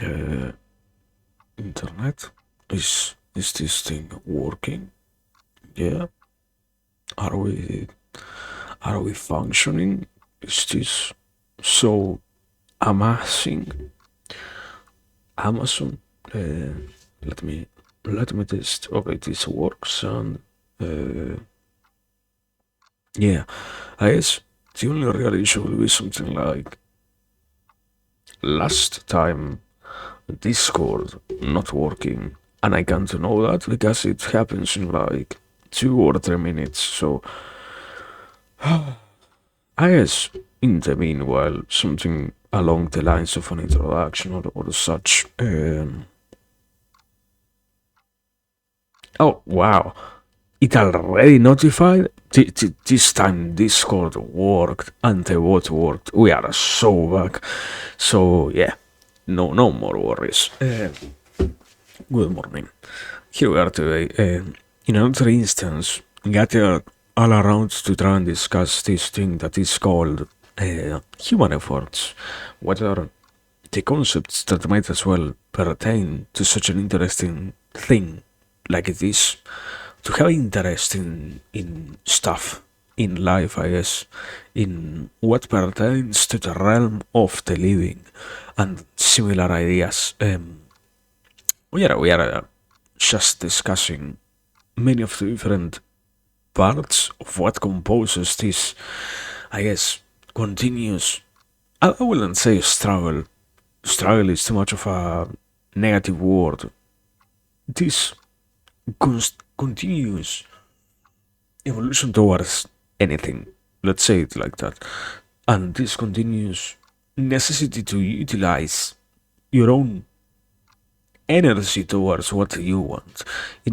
Uh, internet? Is this thing working? Yeah. Are we are we functioning? Is this so amazing? Amazon? Let me let me test. Okay, this works and uh, yeah. I guess the only real issue will be something like last time Discord not working, and I can't know that because it happens in like 2 or 3 minutes. So I guess in the meanwhile, something along the lines of an introduction or such. Oh wow, it already notified. This time Discord worked and the bot worked. We are so back. So yeah, no more worries. Good morning. Here we are today. In another instance, gathered all around to try and discuss this thing that is called human efforts. What are the concepts that might as well pertain to such an interesting thing like it is? To have interest in stuff in life, I guess, in what pertains to the realm of the living and similar ideas. We are just discussing many of the different parts of what composes this, I guess, continuous. I wouldn't say struggle. Struggle is too much of a negative word. This continuous evolution towards anything. Let's say it like that. And this continuous necessity to utilize your own energy towards what you want.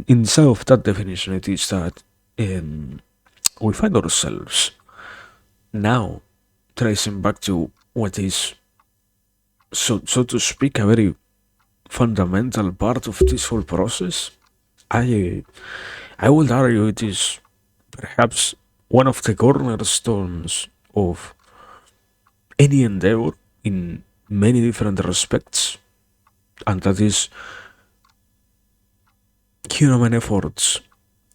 Inside of that definition, it is that we find ourselves now tracing back to what is, so to speak, a very fundamental part of this whole process. I I would argue it is perhaps one of the cornerstones of any endeavor in many different respects, and that is human efforts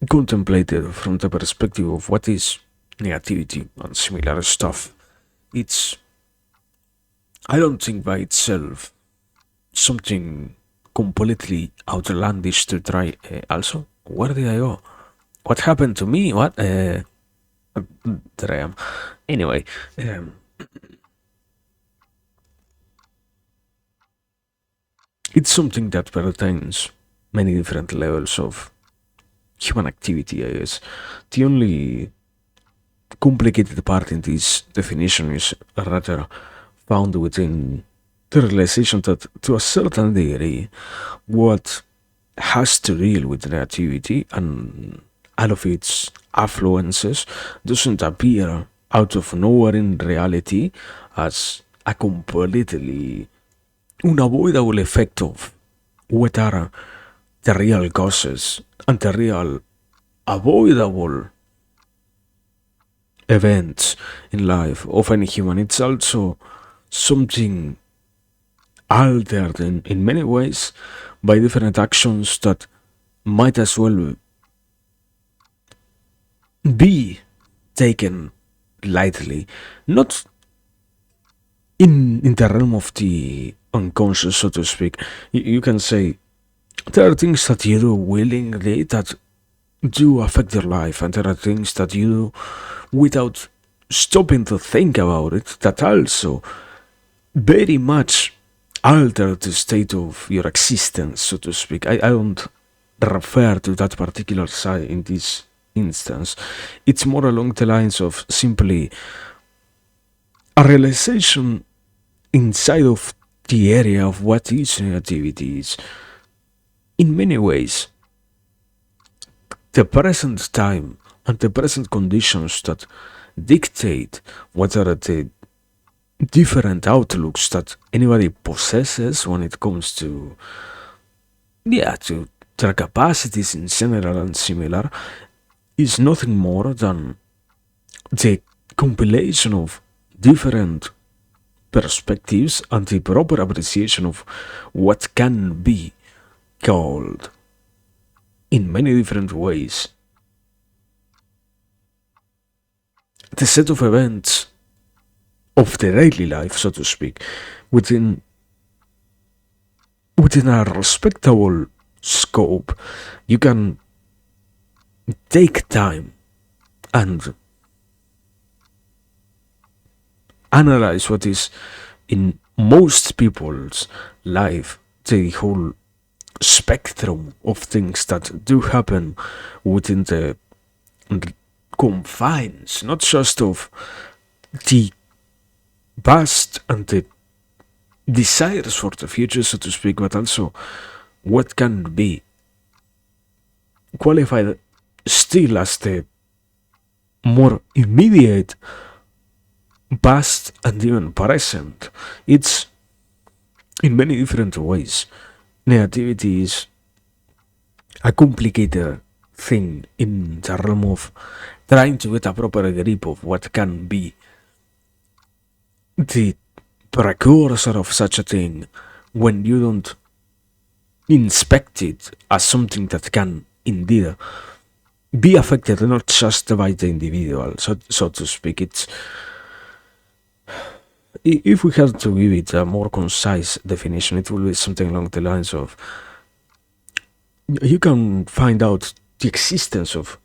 contemplated from the perspective of what is negativity and similar stuff. It's, I don't think by itself, something completely outlandish to try. Also, where did I go? What happened to me? What? There I am. Anyway, um, it's something that pertains many different levels of human activity, I guess. The only complicated part in this definition is rather found within the realization that, to a certain degree, what has to deal with negativity and all of its affluences doesn't appear out of nowhere in reality as a completely unavoidable effect of what are the real causes and the real avoidable events in life of any human. It's also something altered in many ways by different actions that might as well be taken lightly, not in the realm of the unconscious, so to speak. You can say there are things that you do willingly that do affect your life, and there are things that you do without stopping to think about it that also very much alter the state of your existence, so to speak. I don't refer to that particular side in this instance. It's more along the lines of simply a realization inside of the area of what is negativity is. In many ways, the present time and the present conditions that dictate what are the different outlooks that anybody possesses when it comes to, yeah, to their capacities in general and similar, is nothing more than the compilation of different perspectives and the proper appreciation of what can be called in many different ways the set of events of the daily life, so to speak, within within a respectable scope. You can take time and analyze what is in most people's life, the whole spectrum of things that do happen within the confines, not just of the past and the desires for the future, so to speak, but also what can be qualified still as the more immediate past and even present. It's in many different ways. Negativity is a complicated thing in the realm of trying to get a proper grip of what can be the precursor of such a thing when you don't inspect it as something that can indeed be affected not just by the individual, so to speak. If we had to give it a more concise definition, it would be something along the lines of you can find out the existence of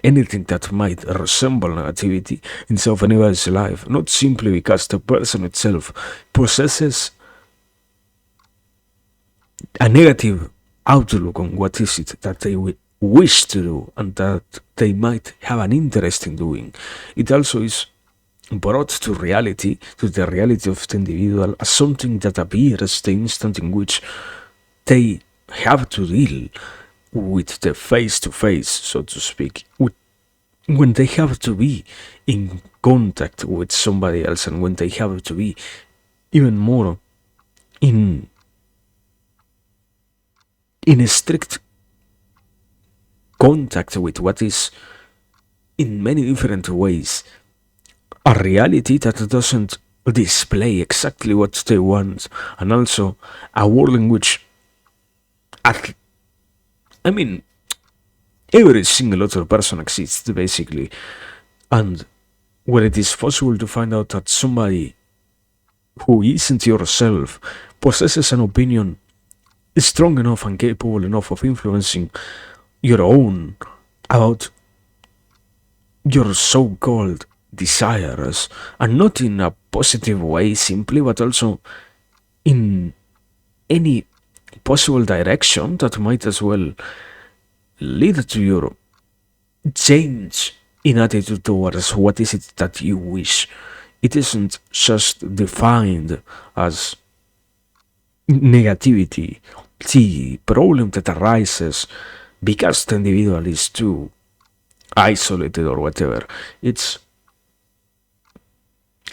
anything that might resemble negativity inside of anybody's life, not simply because the person itself possesses a negative outlook on what is it that they wish to do and that they might have an interest in doing. It also is brought to reality, to the reality of the individual, as something that appears the instant in which they have to deal with the face to face, so to speak, when they have to be in contact with somebody else and when they have to be even more in a strict contact with what is in many different ways a reality that doesn't display exactly what they want, and also a world in which I mean every single other person exists basically, and where it is possible to find out that somebody who isn't yourself possesses an opinion strong enough and capable enough of influencing your own about your so-called desires, and not in a positive way simply, but also in any possible direction that might as well lead to your change in attitude towards what is it that you wish. It isn't just defined as negativity, the problem that arises because the individual is too isolated or whatever. It's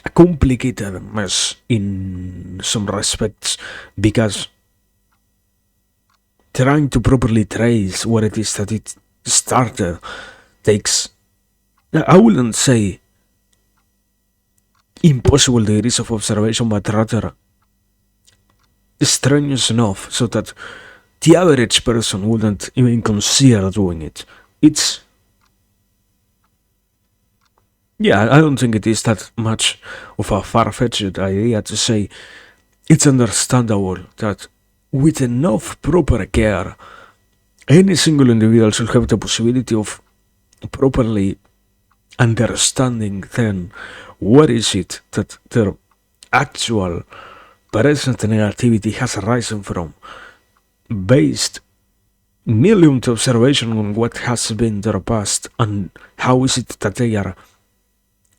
a complicated mess in some respects because trying to properly trace what it is that it started takes, I wouldn't say impossible degrees of observation, but rather strenuous enough so that the average person wouldn't even consider doing it. It's, yeah, I don't think it is that much of a far-fetched idea to say it's understandable that with enough proper care, any single individual should have the possibility of properly understanding then what is it that their actual present negativity has arisen from, based merely on the observation on what has been their past and how is it that they are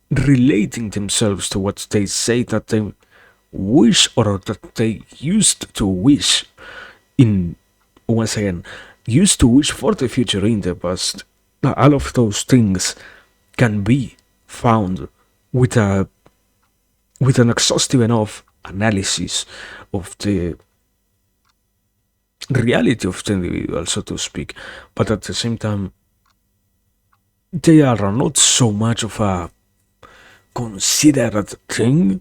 relating themselves to what they say that they wish or that they used to wish in, once again, used to wish for the future in the past. All of those things can be found with an exhaustive enough analysis of the reality of the individual, so to speak. But at the same time, they are not so much of a considered thing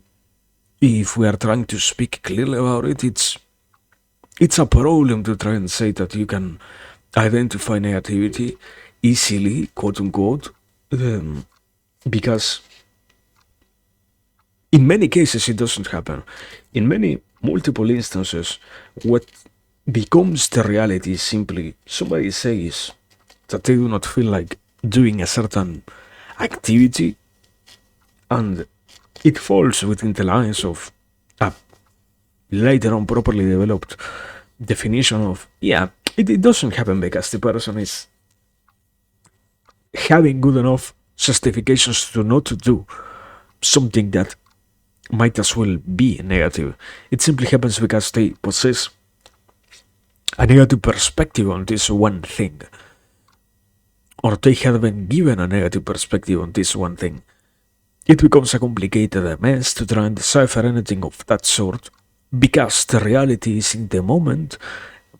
if we are trying to speak clearly about it, it's a problem to try and say that you can identify negativity easily, quote unquote, because in many cases it doesn't happen. In many multiple instances, what becomes the reality is simply somebody says that they do not feel like doing a certain activity, and it falls within the lines of a later on properly developed definition of, yeah, it doesn't happen because the person is having good enough justifications to not to do something that might as well be negative. It simply happens because they possess a negative perspective on this one thing, or they have been given a negative perspective on this one thing. It becomes a complicated mess to try and decipher anything of that sort, because the reality is in the moment.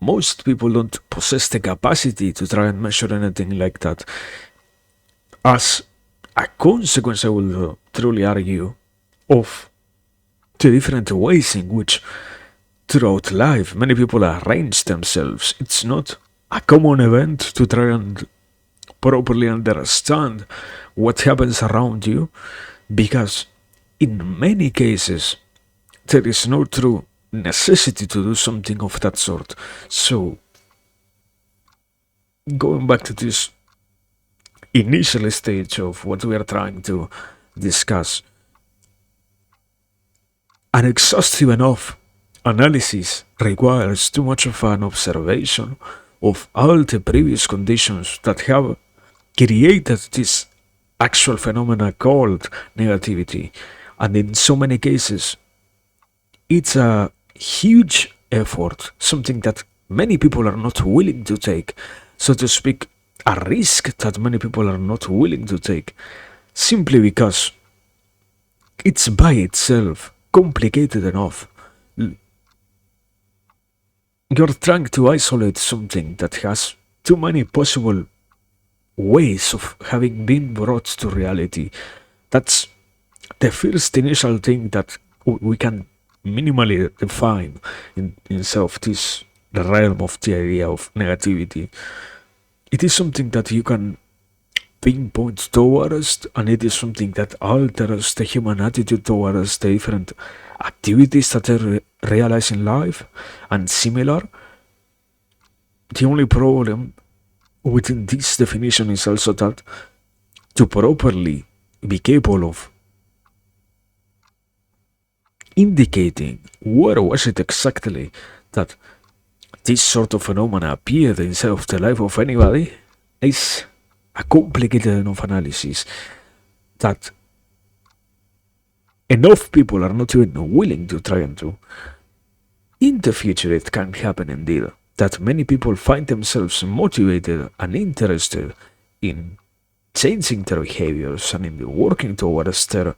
Most people don't possess the capacity to try and measure anything like that. As a consequence, I will truly argue, of the different ways in which throughout life many people arrange themselves. It's not a common event to try and properly understand what happens around you, because in many cases there is no true necessity to do something of that sort. So, going back to this initial stage of what we are trying to discuss, an exhaustive enough analysis requires too much of an observation of all the previous conditions that have created this actual phenomena called negativity. And in so many cases, it's a huge effort, something that many people are not willing to take, so to speak, a risk that many people are not willing to take, simply because it's by itself complicated enough. You're trying to isolate something that has too many possible ways of having been brought to reality. That's the first initial thing that we can minimally define inside of this the realm of the idea of negativity. It is something that you can pinpoint towards, and it is something that alters the human attitude towards the different activities that they realize in life and similar. The only problem within this definition is also that to properly be capable of indicating where was it exactly that this sort of phenomena appeared inside of the life of anybody is a complicated enough analysis that enough people are not even willing to try and do. In the future, it can happen indeed that many people find themselves motivated and interested in changing their behaviors and in working towards their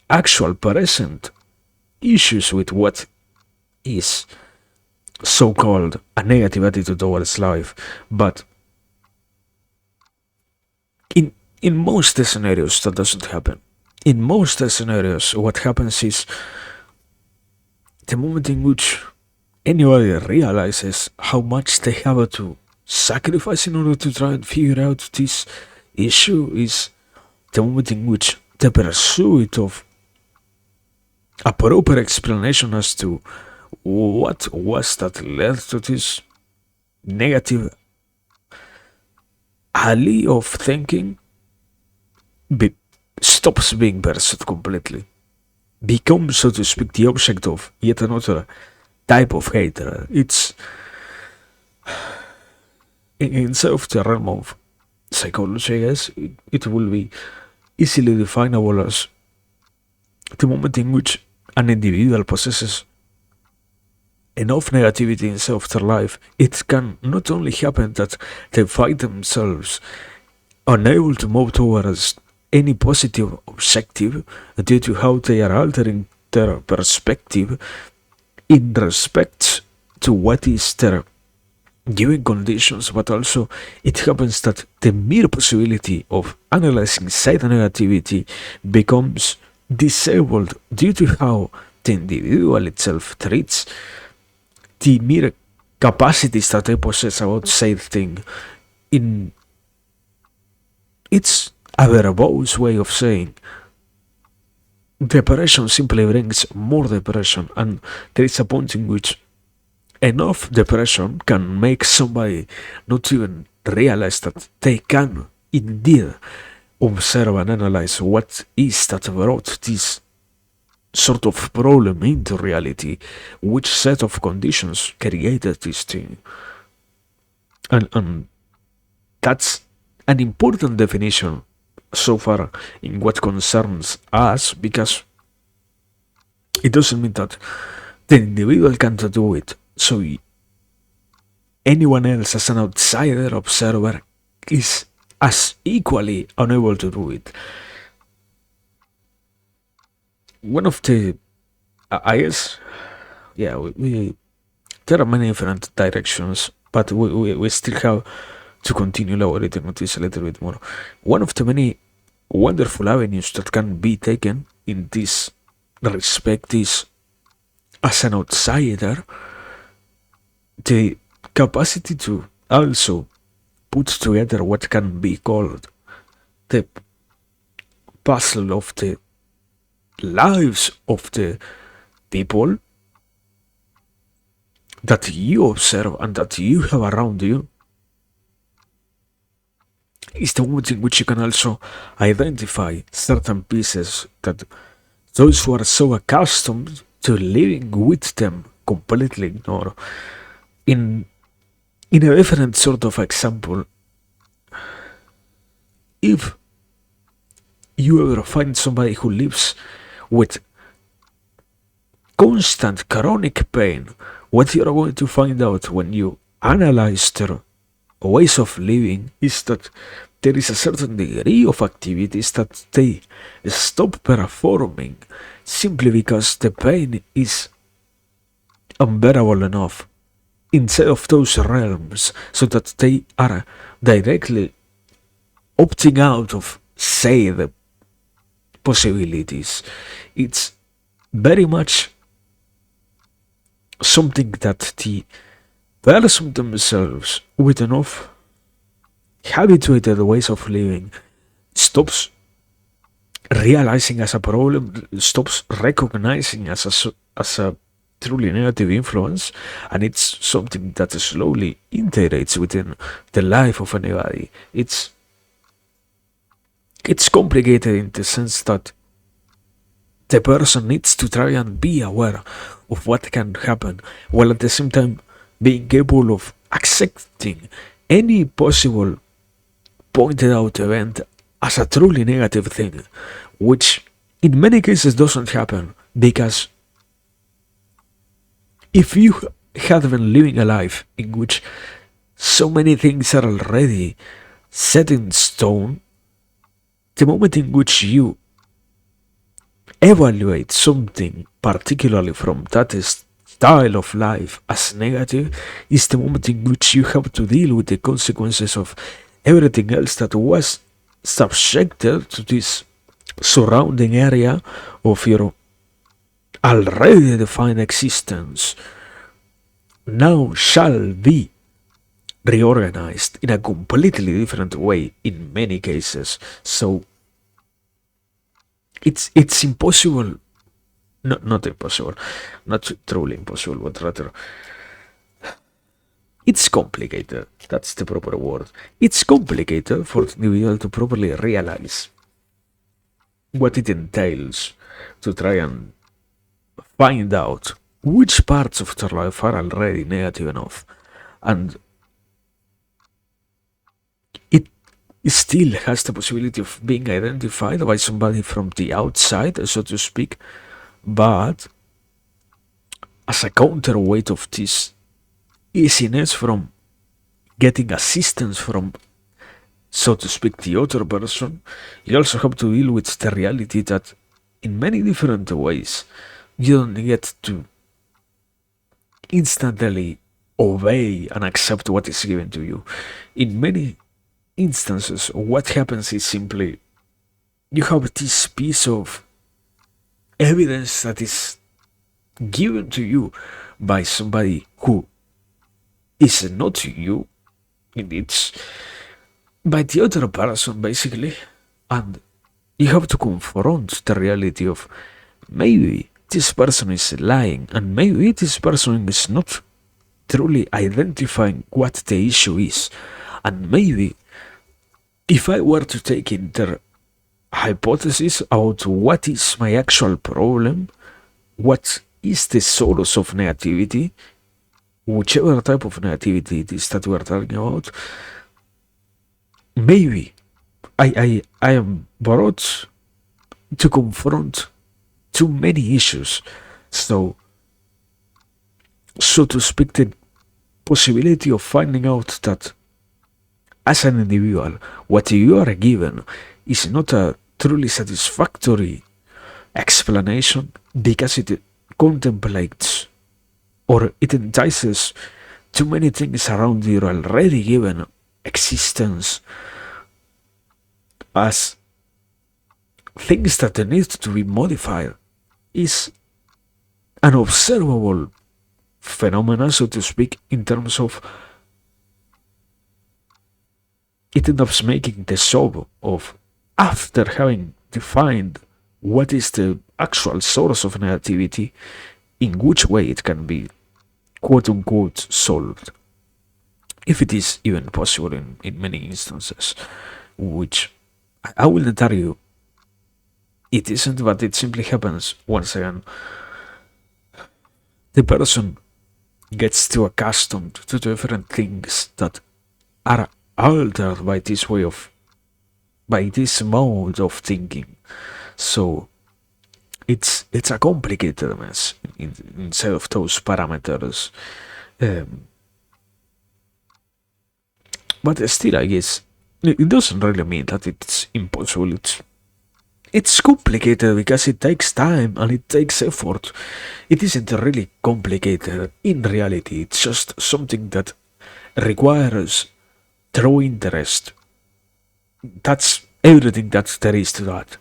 actual present issues with what is so called a negative attitude towards life. But in most scenarios, that doesn't happen. In most scenarios, what happens is the moment in which anybody realizes how much they have to sacrifice in order to try and figure out this issue is the moment in which the pursuit of a proper explanation as to what was that led to this negative alley of thinking stops being pursued completely, becomes, so to speak, the object of yet another type of hatred. It's inside of the realm of psychology, I guess, it will be easily definable as the moment in which an individual possesses enough negativity inside of their life. It can not only happen that they find themselves unable to move towards any positive objective due to how they are altering their perspective in respect to what is their given conditions, but also it happens that the mere possibility of analyzing side negativity becomes disabled due to how the individual itself treats the mere capacities that they possess about said thing. In its a verbose way of saying, depression simply brings more depression, and there is a point in which enough depression can make somebody not even realize that they can indeed observe and analyze what is that brought this sort of problem into reality, which set of conditions created this thing. And that's an important definition so far in what concerns us, because it doesn't mean that the individual can't do it. So anyone else as an outsider observer is as equally unable to do it. One of the, I guess, yeah, there are many different directions, but we still have to continue elaborating on this a little bit more. One of the many wonderful avenues that can be taken in this respect is, as an outsider, the capacity to also put together what can be called the puzzle of the lives of the people that you observe and that you have around you is the moment in which you can also identify certain pieces that those who are so accustomed to living with them completely ignore. In a different sort of example, if you ever find somebody who lives with constant chronic pain, what you're going to find out when you analyze their ways of living is that there is a certain degree of activities that they stop performing simply because the pain is unbearable enough inside of those realms, so that they are directly opting out of, say, the possibilities. It's very much something that the person themselves, with enough habituated ways of living, stops realizing as a problem, stops recognizing as a truly negative influence, and it's something that slowly integrates within the life of anybody. It's complicated in the sense that the person needs to try and be aware of what can happen, while at the same time being capable of accepting any possible pointed out event as a truly negative thing, which in many cases doesn't happen, because if you had been living a life in which so many things are already set in stone, the moment in which you evaluate something, particularly from that style of life, as negative, is the moment in which you have to deal with the consequences of everything else that was subjected to this surrounding area of your already defined existence. Now shall be reorganized in a completely different way in many cases. So it's impossible, not impossible, not truly impossible, but rather it's complicated. That's the proper word. It's complicated for the individual to properly realize what it entails to try and find out which parts of their life are already negative enough, and it still has the possibility of being identified by somebody from the outside, so to speak, but as a counterweight of this easiness from getting assistance from, so to speak, the other person, you also have to deal with the reality that in many different ways you don't get to instantly obey and accept what is given to you. In many instances, what happens is simply you have this piece of evidence that is given to you by somebody who is not you, it's by the other person basically, and you have to confront the reality of maybe this person is lying and maybe this person is not truly identifying what the issue is, and maybe if I were to take in their hypothesis about what is my actual problem, what is the source of negativity, whichever type of negativity it is that we are talking about, maybe I am brought to confront too many issues. So, so to speak, the possibility of finding out that as an individual, what you are given is not a truly satisfactory explanation because it contemplates or it entices too many things around your already given existence as things that need to be modified is an observable phenomena, so to speak, in terms of it ends up making the job of, after having defined what is the actual source of negativity, in which way it can be quote unquote solved, if it is even possible in many instances, which I will not argue it isn't, but it simply happens once again. The person gets too accustomed to different things that are altered by this way of, by this mode of thinking. So it's a complicated mess inside of those parameters. But still, I guess it doesn't really mean that it's impossible. It's complicated because it takes time and it takes effort. It isn't really complicated in reality. It's just something that requires true interest. That's everything that there is to that.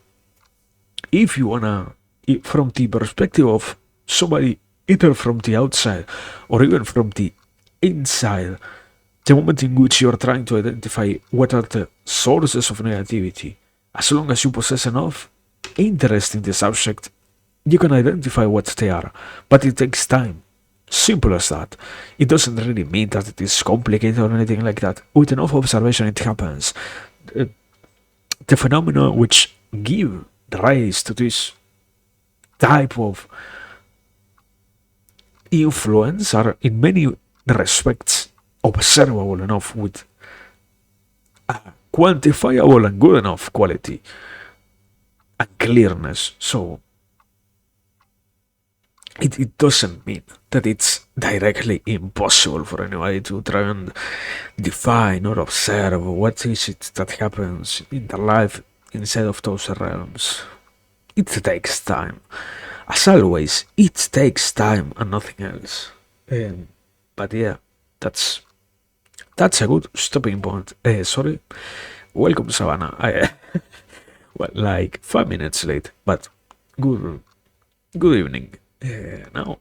If you wanna, from the perspective of somebody, either from the outside or even from the inside, the moment in which you're trying to identify what are the sources of negativity, as long as you possess enough interest in the subject, you can identify what they are. But it takes time. Simple as that. It doesn't really mean that it is complicated or anything like that. With enough observation, it happens. The phenomena which give rise to this type of influence are in many respects observable enough with a quantifiable and good enough quality and clearness. So it doesn't mean that it's directly impossible for anybody to try and define or observe what is it that happens in their life inside of those realms. It takes time. As always, it takes time and nothing else. But yeah, that's a good stopping point. Sorry. Welcome, Savannah. Well, like 5 minutes late, but good evening. Now,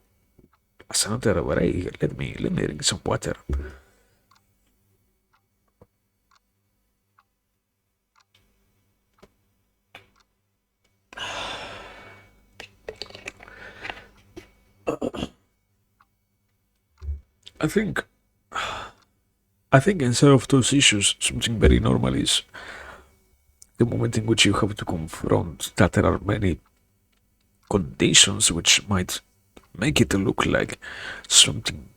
as another break, let me drink some water. I think instead of those issues, something very normal is the moment in which you have to confront that there are many conditions which might make it look like something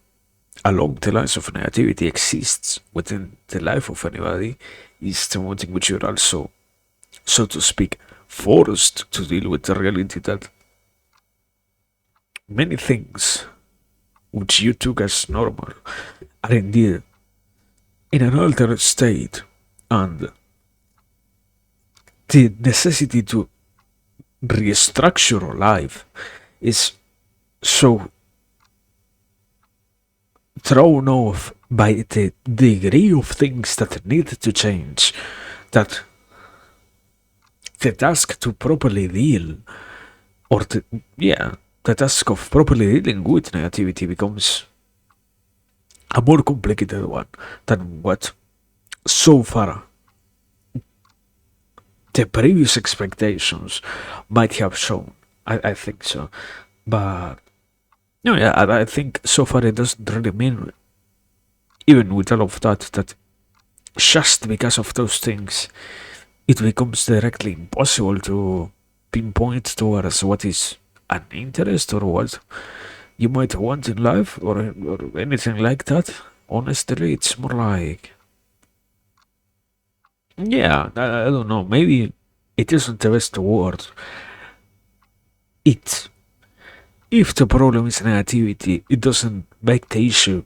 along the lines of negativity exists within the life of anybody, is the moment in which you're also, so to speak, forced to deal with the reality that many things which you took as normal are indeed in an altered state, and the necessity to restructure life is so thrown off by the degree of things that need to change that the task to properly deal or yeah, the task of properly dealing with negativity becomes a more complicated one than what so far the previous expectations might have shown. I think so. But no, yeah, I think so far it doesn't really mean, even with all of that, that just because of those things, it becomes directly impossible to pinpoint towards what is an interest or what you might want in life or anything like that. Honestly, it's more like, yeah, I don't know, maybe it isn't the best word. It, if the problem is negativity, it doesn't make the issue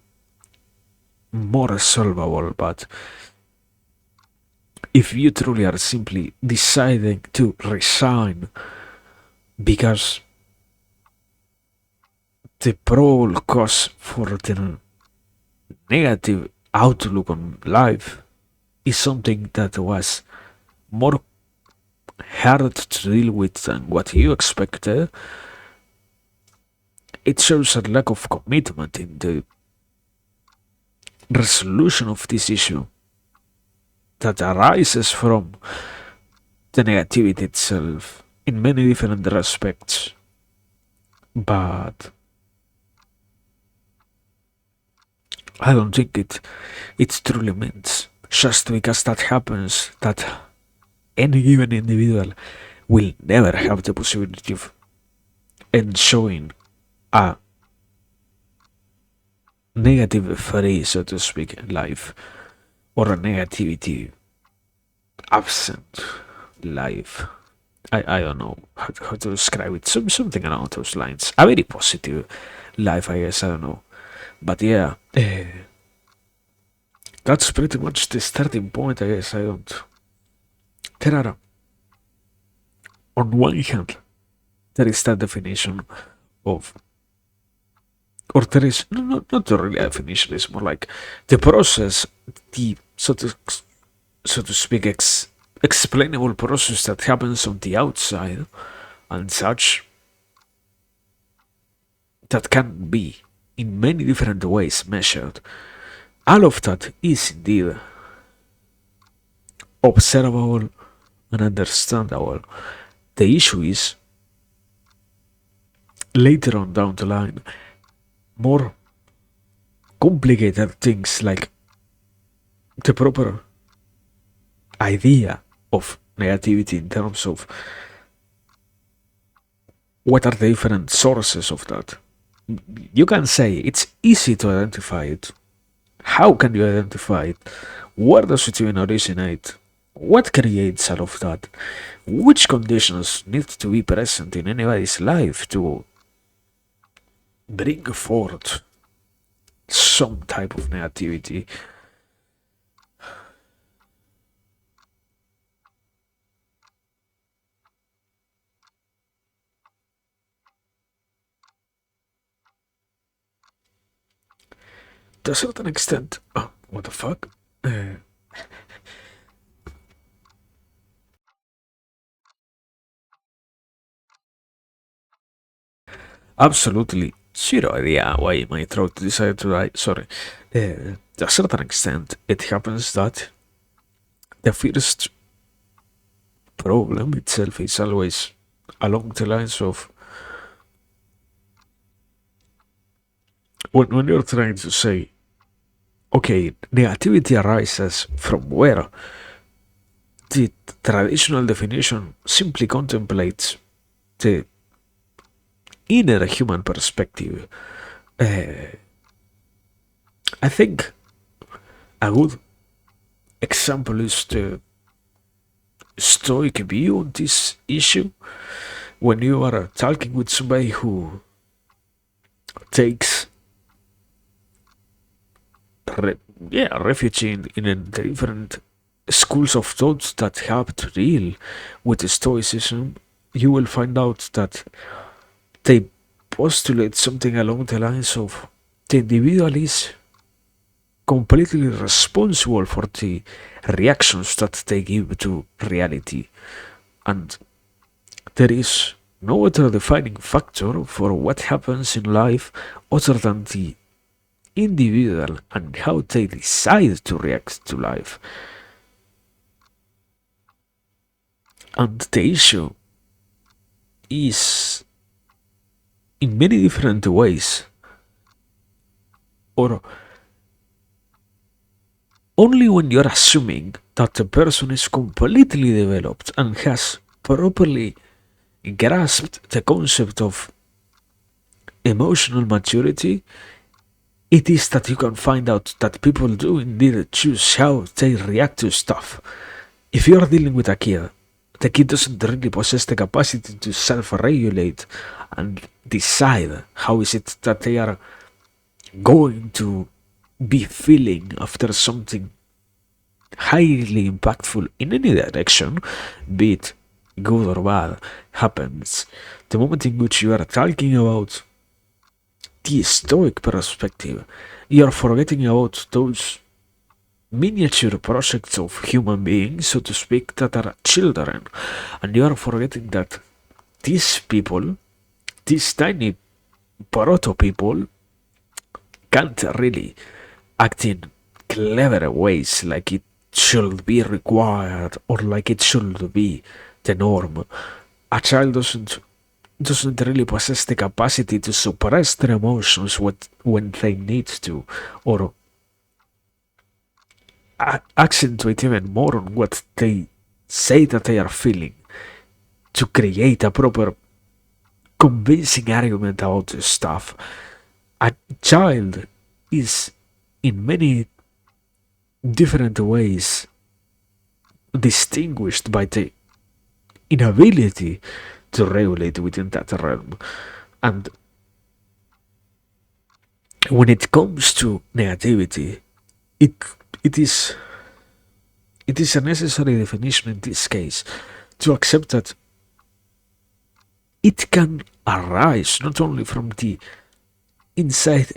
more solvable, but if you truly are simply deciding to resign because the probable cause for the negative outlook on life is something that was more hard to deal with than what you expected, it shows a lack of commitment in the resolution of this issue that arises from the negativity itself in many different respects. But I don't think it truly means just because that happens that any given individual will never have the possibility of enjoying a negative free, so to speak, in life, or a negativity absent life. I don't know how to describe it. Something around those lines. A very positive life, I guess. I don't know. But yeah, that's pretty much the starting point, I guess. I don't. There are, on one hand, there is that definition of, or there is, no, not really a definition, it's more like the process, the, so to speak, explainable process that happens on the outside and such, that can be in many different ways measured. All of that is indeed observable and understandable. The issue is, later on down the line, more complicated things like the proper idea of negativity in terms of what are the different sources of that. You can say it's easy to identify it. How can you identify it? Where does it even originate? What creates all of that? Which conditions need to be present in anybody's life to bring forth some type of negativity? To a certain extent, oh, what the fuck? Absolutely zero idea why my throat decided to die. Sorry. To a certain extent, it happens that the first problem itself is always along the lines of when you're trying to say, okay, negativity arises from where the traditional definition simply contemplates the inner human perspective. Uh, I think a good example is the stoic view on this issue. When you are talking with somebody who takes refuge in the different schools of thought that have to deal with stoicism, you will find out that they postulate something along the lines of the individual is completely responsible for the reactions that they give to reality, and there is no other defining factor for what happens in life other than the individual and how they decide to react to life. And the issue is in many different ways, or only when you're assuming that the person is completely developed and has properly grasped the concept of emotional maturity, it is that you can find out that people do indeed choose how they react to stuff. If you are dealing with a kid, the kid doesn't really possess the capacity to self-regulate and decide how is it that they are going to be feeling after something highly impactful in any direction, be it good or bad, happens. The moment in which you are talking about the stoic perspective, you are forgetting about those miniature projects of human beings, so to speak, that are children, and you are forgetting that these people, these tiny proto people, can't really act in clever ways like it should be required or like it should be the norm. A child doesn't really possess the capacity to suppress their emotions when they need to, or accentuate even more on what they say that they are feeling to create a proper convincing argument about this stuff. A child is in many different ways distinguished by the inability to regulate within that realm. And when it comes to negativity, it it is it is a necessary definition in this case to accept that it can arise not only from the inside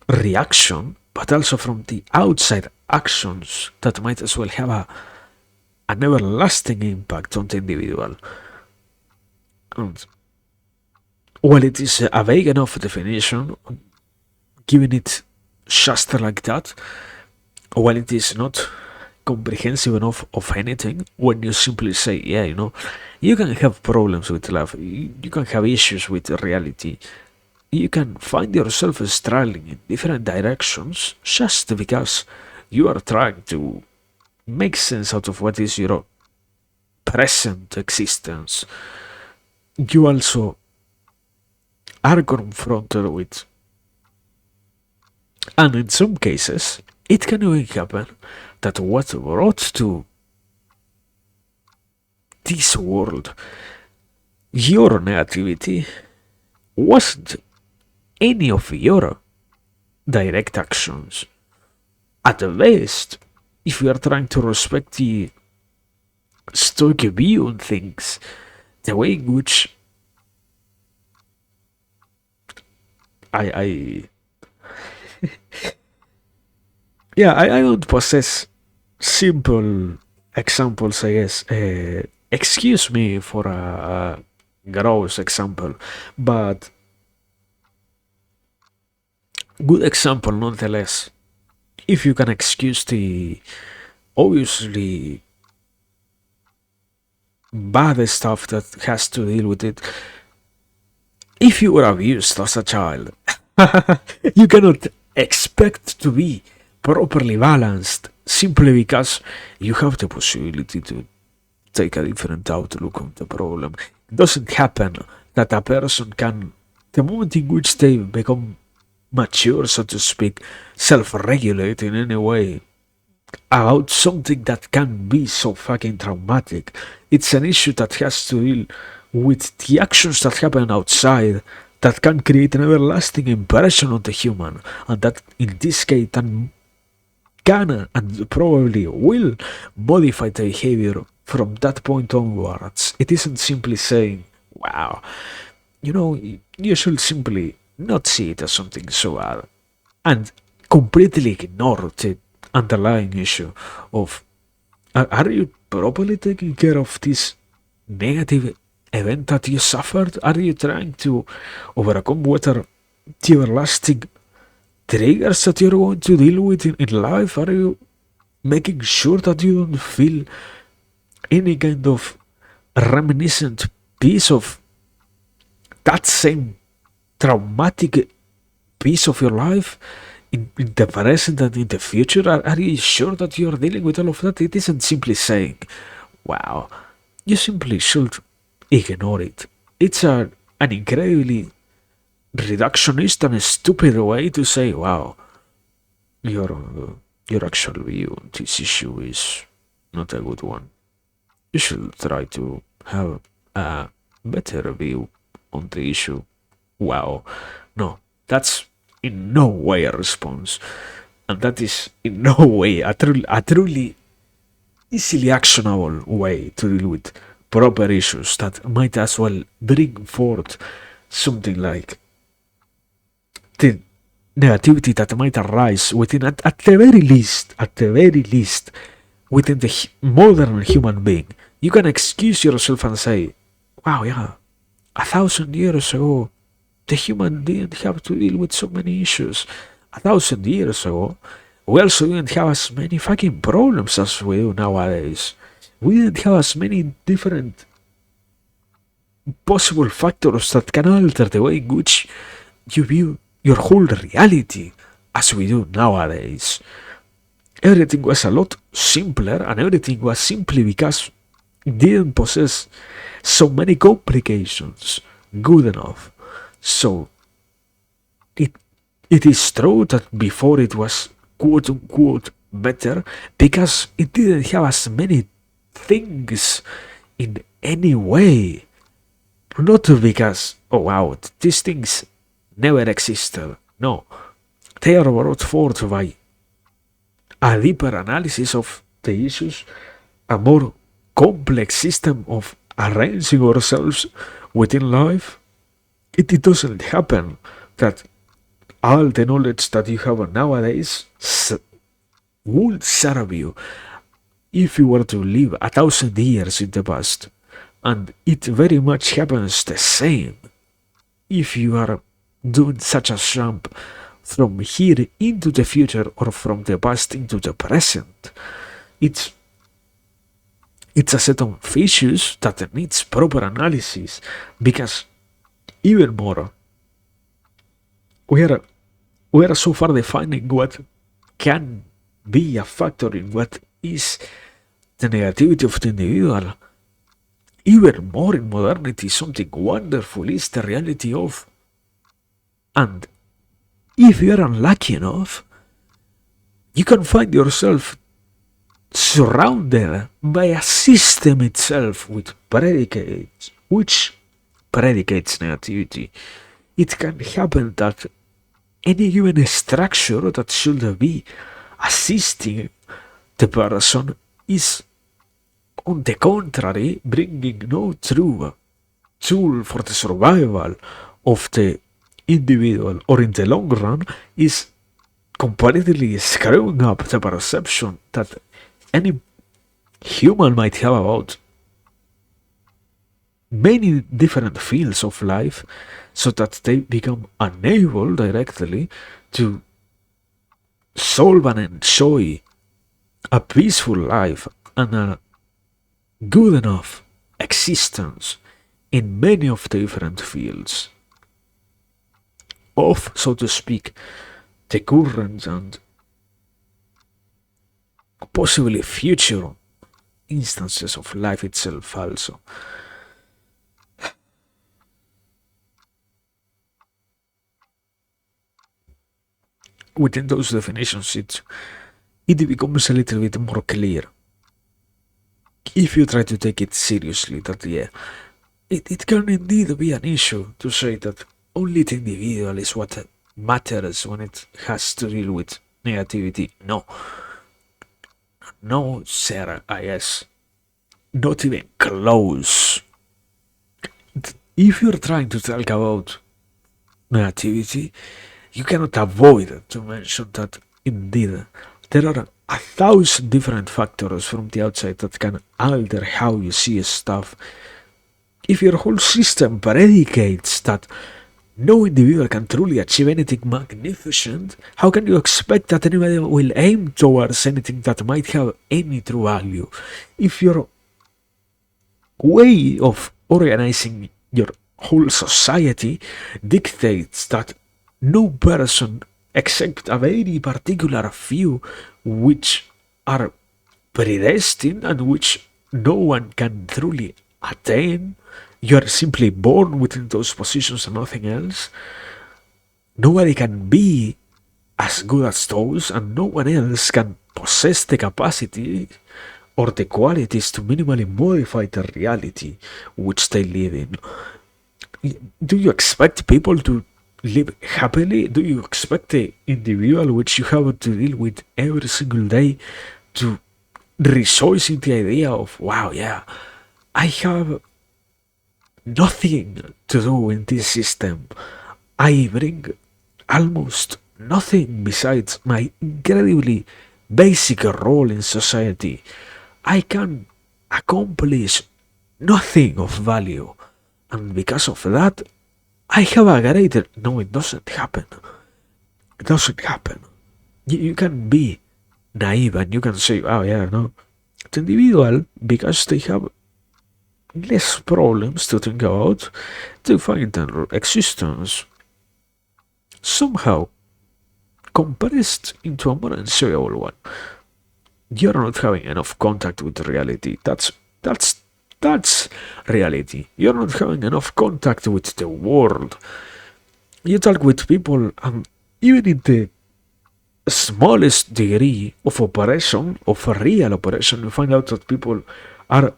reaction but also from the outside actions that might as well have an everlasting impact on the individual. And while it is a vague enough definition, giving it just like that, while it is not comprehensive enough of anything, when you simply say, yeah, you can have problems with love, you can have issues with reality, you can find yourself struggling in different directions just because you are trying to make sense out of what is your present existence. You also are confronted with, and in some cases, it can even happen that what brought to this world your negativity wasn't any of your direct actions. At the best, if we are trying to respect the stoic view on things, the way in which I yeah, I don't possess simple examples, I guess. Excuse me for a gross example, but good example nonetheless. If you can excuse the obviously bad stuff that has to deal with it, if you were abused as a child, you cannot expect to be properly balanced simply because you have the possibility to take a different outlook on the problem. It doesn't happen that a person can, the moment in which they become mature, so to speak, self regulate in any way about something that can be so fucking traumatic. It's an issue that has to deal with the actions that happen outside that can create an everlasting impression on the human, and that in this case can and probably will modify the behavior from that point onwards. It isn't simply saying, wow, you should simply not see it as something so bad and completely ignore the underlying issue of are you properly taking care of this negative event that you suffered? Are you trying to overcome what are the everlasting triggers that you're going to deal with in life? Are you making sure that you don't feel any kind of reminiscent piece of that same traumatic piece of your life in the present and in the future? Are you sure that you are dealing with all of that? It isn't simply saying, wow, you simply should ignore it. It's an incredibly reductionist and stupid way to say, wow, your, uh, your actual view on this issue is not a good one. You should try to have a better view on the issue. Wow. No, that's in no way a response. And that is in no way a truly easily actionable way to deal with proper issues that might as well bring forth something like the negativity that might arise within, at the very least, within the modern human being. You can excuse yourself and say, wow, yeah, 1,000 years ago, the human didn't have to deal with so many issues. 1,000 years ago, we also didn't have as many fucking problems as we do nowadays. We didn't have as many different possible factors that can alter the way in which you view your whole reality as we do nowadays. Everything was a lot simpler, and everything was simply because it didn't possess so many complications good enough. So it it is true that before it was quote unquote better because it didn't have as many things in any way. Not because, oh wow, these things never existed. No, they are brought forth by a deeper analysis of the issues, a more complex system of arranging ourselves within life. It doesn't happen that all the knowledge that you have nowadays would serve you if you were to live 1,000 years in the past. And it very much happens the same if you are doing such a jump from here into the future or from the past into the present. It's it's a set of issues that needs proper analysis because even more we are we are so far defining what can be a factor in what is the negativity of the individual. Even more in modernity, something wonderful is the reality of, and if you are unlucky enough, you can find yourself surrounded by a system itself with predicates, which predicates negativity. It can happen that any given structure that should be assisting the person is, on the contrary, bringing no true tool for the survival of the individual, or in the long run, is completely screwing up the perception that any human might have about many different fields of life, so that they become unable directly to solve and enjoy a peaceful life and a good enough existence in many of the different fields of, so to speak, the current and possibly future instances of life itself also. Within those definitions, it becomes a little bit more clear if you try to take it seriously that, yeah, it can indeed be an issue to say that only the individual is what matters when it has to deal with negativity. No, no, sir, I guess. Not even close. If you're trying to talk about negativity, you cannot avoid to mention that indeed there are 1,000 different factors from the outside that can alter how you see stuff If your whole system predicates that no individual can truly achieve anything magnificent, how can you expect that anybody will aim towards anything that might have any true value? If your way of organizing your whole society dictates that no person except a very particular few which are predestined and which no one can truly attain, you are simply born within those positions and nothing else. Nobody can be as good as those, and no one else can possess the capacity or the qualities to minimally modify the reality which they live in. Do you expect people to live happily? Do you expect the individual which you have to deal with every single day to rejoice in the idea of, wow, yeah, I have nothing to do in this system. I bring almost nothing besides my incredibly basic role in society. I can accomplish nothing of value. And because of that, I have a greater. No, it doesn't happen. It doesn't happen. You can be naive and you can say, oh, yeah, no. The individual, because they have less problems to think about, they find their existence somehow compressed into a more enjoyable one. You're not having enough contact with reality. That's reality. You're not having enough contact with the world. You talk with people, and even in the smallest degree of operation, of a real operation, you find out that people are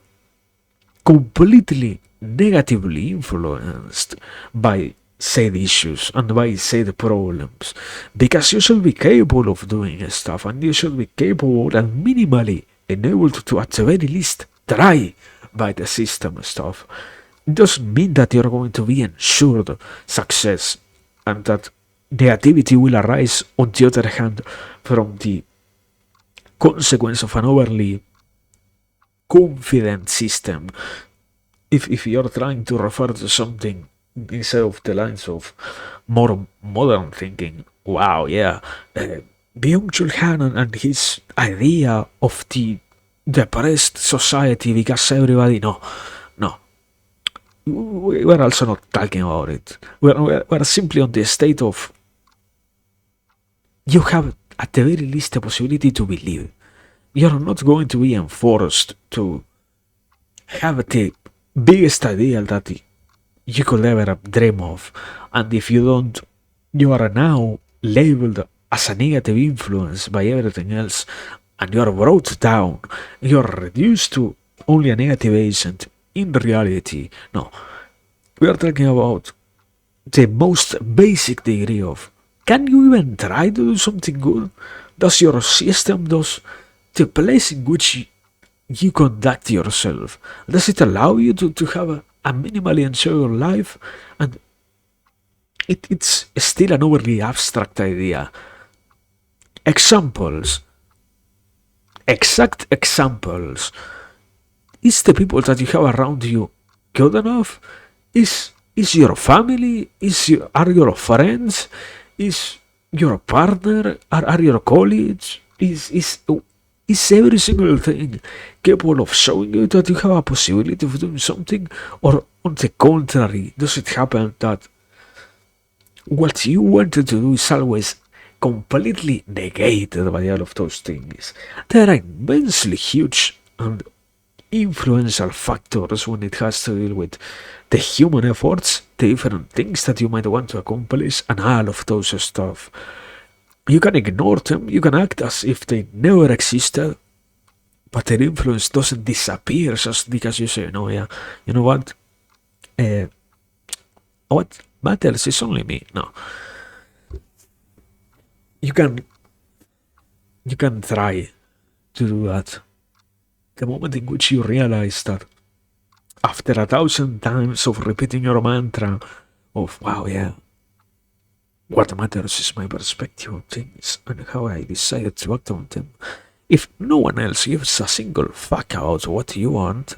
completely negatively influenced by said issues and by said problems, because you should be capable of doing stuff, and you should be capable and minimally enabled to at the very least try by the system stuff. It doesn't mean that you're going to be ensured success and that negativity will arise, on the other hand, from the consequence of an overly confident system. If you're trying to refer to something instead of the lines of more modern thinking, wow, yeah, Byung-Chul Han and his idea of the depressed society because everybody, no, no. We're also not talking about it. We're simply on the state of you have at the very least the possibility to believe. You're not going to be enforced to have the biggest ideal that you could ever dream of. And if you don't, you are now labeled as a negative influence by everything else, and you are brought down. You are reduced to only a negative agent. In reality, no. We are talking about the most basic degree of, can you even try to do something good? Does your system, does the place in which you conduct yourself, does it allow you to have a minimally enjoyable life? And it's still an overly abstract idea. Examples, exact examples. Is the people that you have around you good enough? Is your family? Are your friends? Is your partner? Are your colleagues? Is every single thing capable of showing you that you have a possibility of doing something? Or on the contrary, does it happen that what you wanted to do is always completely negated by all of those things? They are immensely huge and influential factors when it has to deal with the human efforts, the different things that you might want to accomplish, and all of those stuff. You can ignore them, you can act as if they never existed, but their influence doesn't disappear just because you say, no, yeah, you know what? What matters is only me. No. You can try to do that. The moment in which you realize that after 1,000 times of repeating your mantra of, wow, yeah, what matters is my perspective of things and how I decide to act on them, If no one else gives a single fuck about what you want,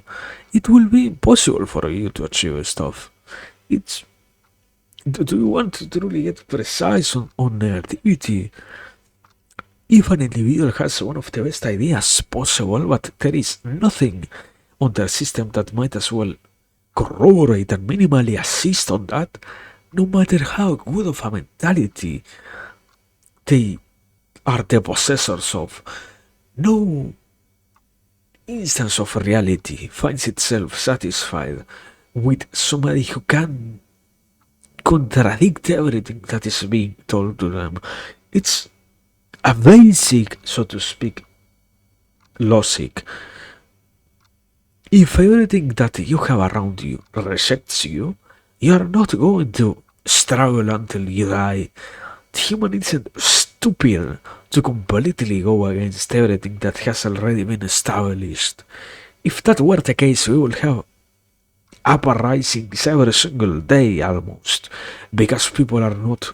it will be impossible for you to achieve stuff. It's do you want to truly get precise on negativity? If an individual has one of the best ideas possible, but there is nothing on their system that might as well corroborate and minimally assist on that, no matter how good of a mentality they are the possessors of, no instance of reality finds itself satisfied with somebody who can contradict everything that is being told to them. It's a basic, so to speak, logic. If everything that you have around you rejects you, you are not going to struggle until you die. The human isn't stupid to completely go against everything that has already been established. If that were the case, we would have uprisings every single day almost, because people are not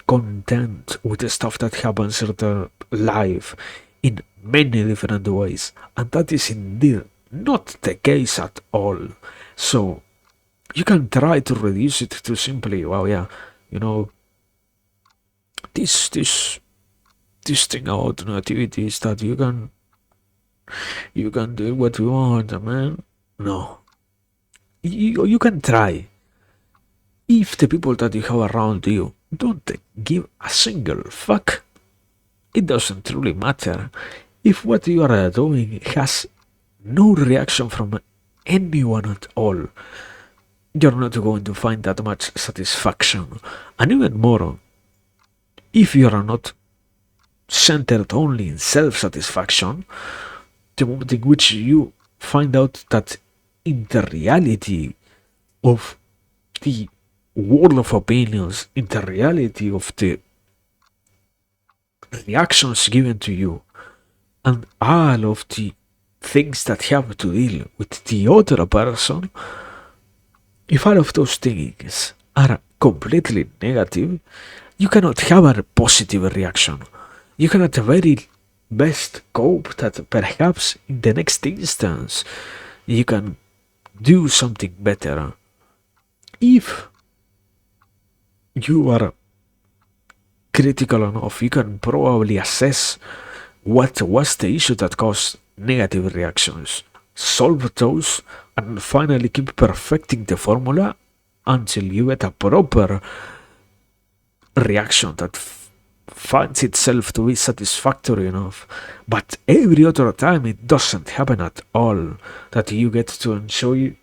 content with the stuff that happens in their life in many different ways, and that is indeed not the case at all. So you can try to reduce it to simply, well, yeah, you know, this thing about negativity is that you can do what you want, man. No, you can try. If the people that you have around you don't give a single fuck, it doesn't really matter. If what you are doing has no reaction from anyone at all, you're not going to find that much satisfaction. And even more, if you are not centered only in self-satisfaction, the moment in which you find out that in the reality of the world of opinions, in the reality of the reactions given to you, and all of the things that have to deal with the other person, if all of those things are completely negative, you cannot have a positive reaction. You can at the very best hope that perhaps in the next instance you can do something better. If you are critical enough, you can probably assess what was the issue that caused negative reactions, solve those, and finally keep perfecting the formula until you get a proper reaction that finds itself to be satisfactory enough. But every other time it doesn't happen at all, that you get to enjoy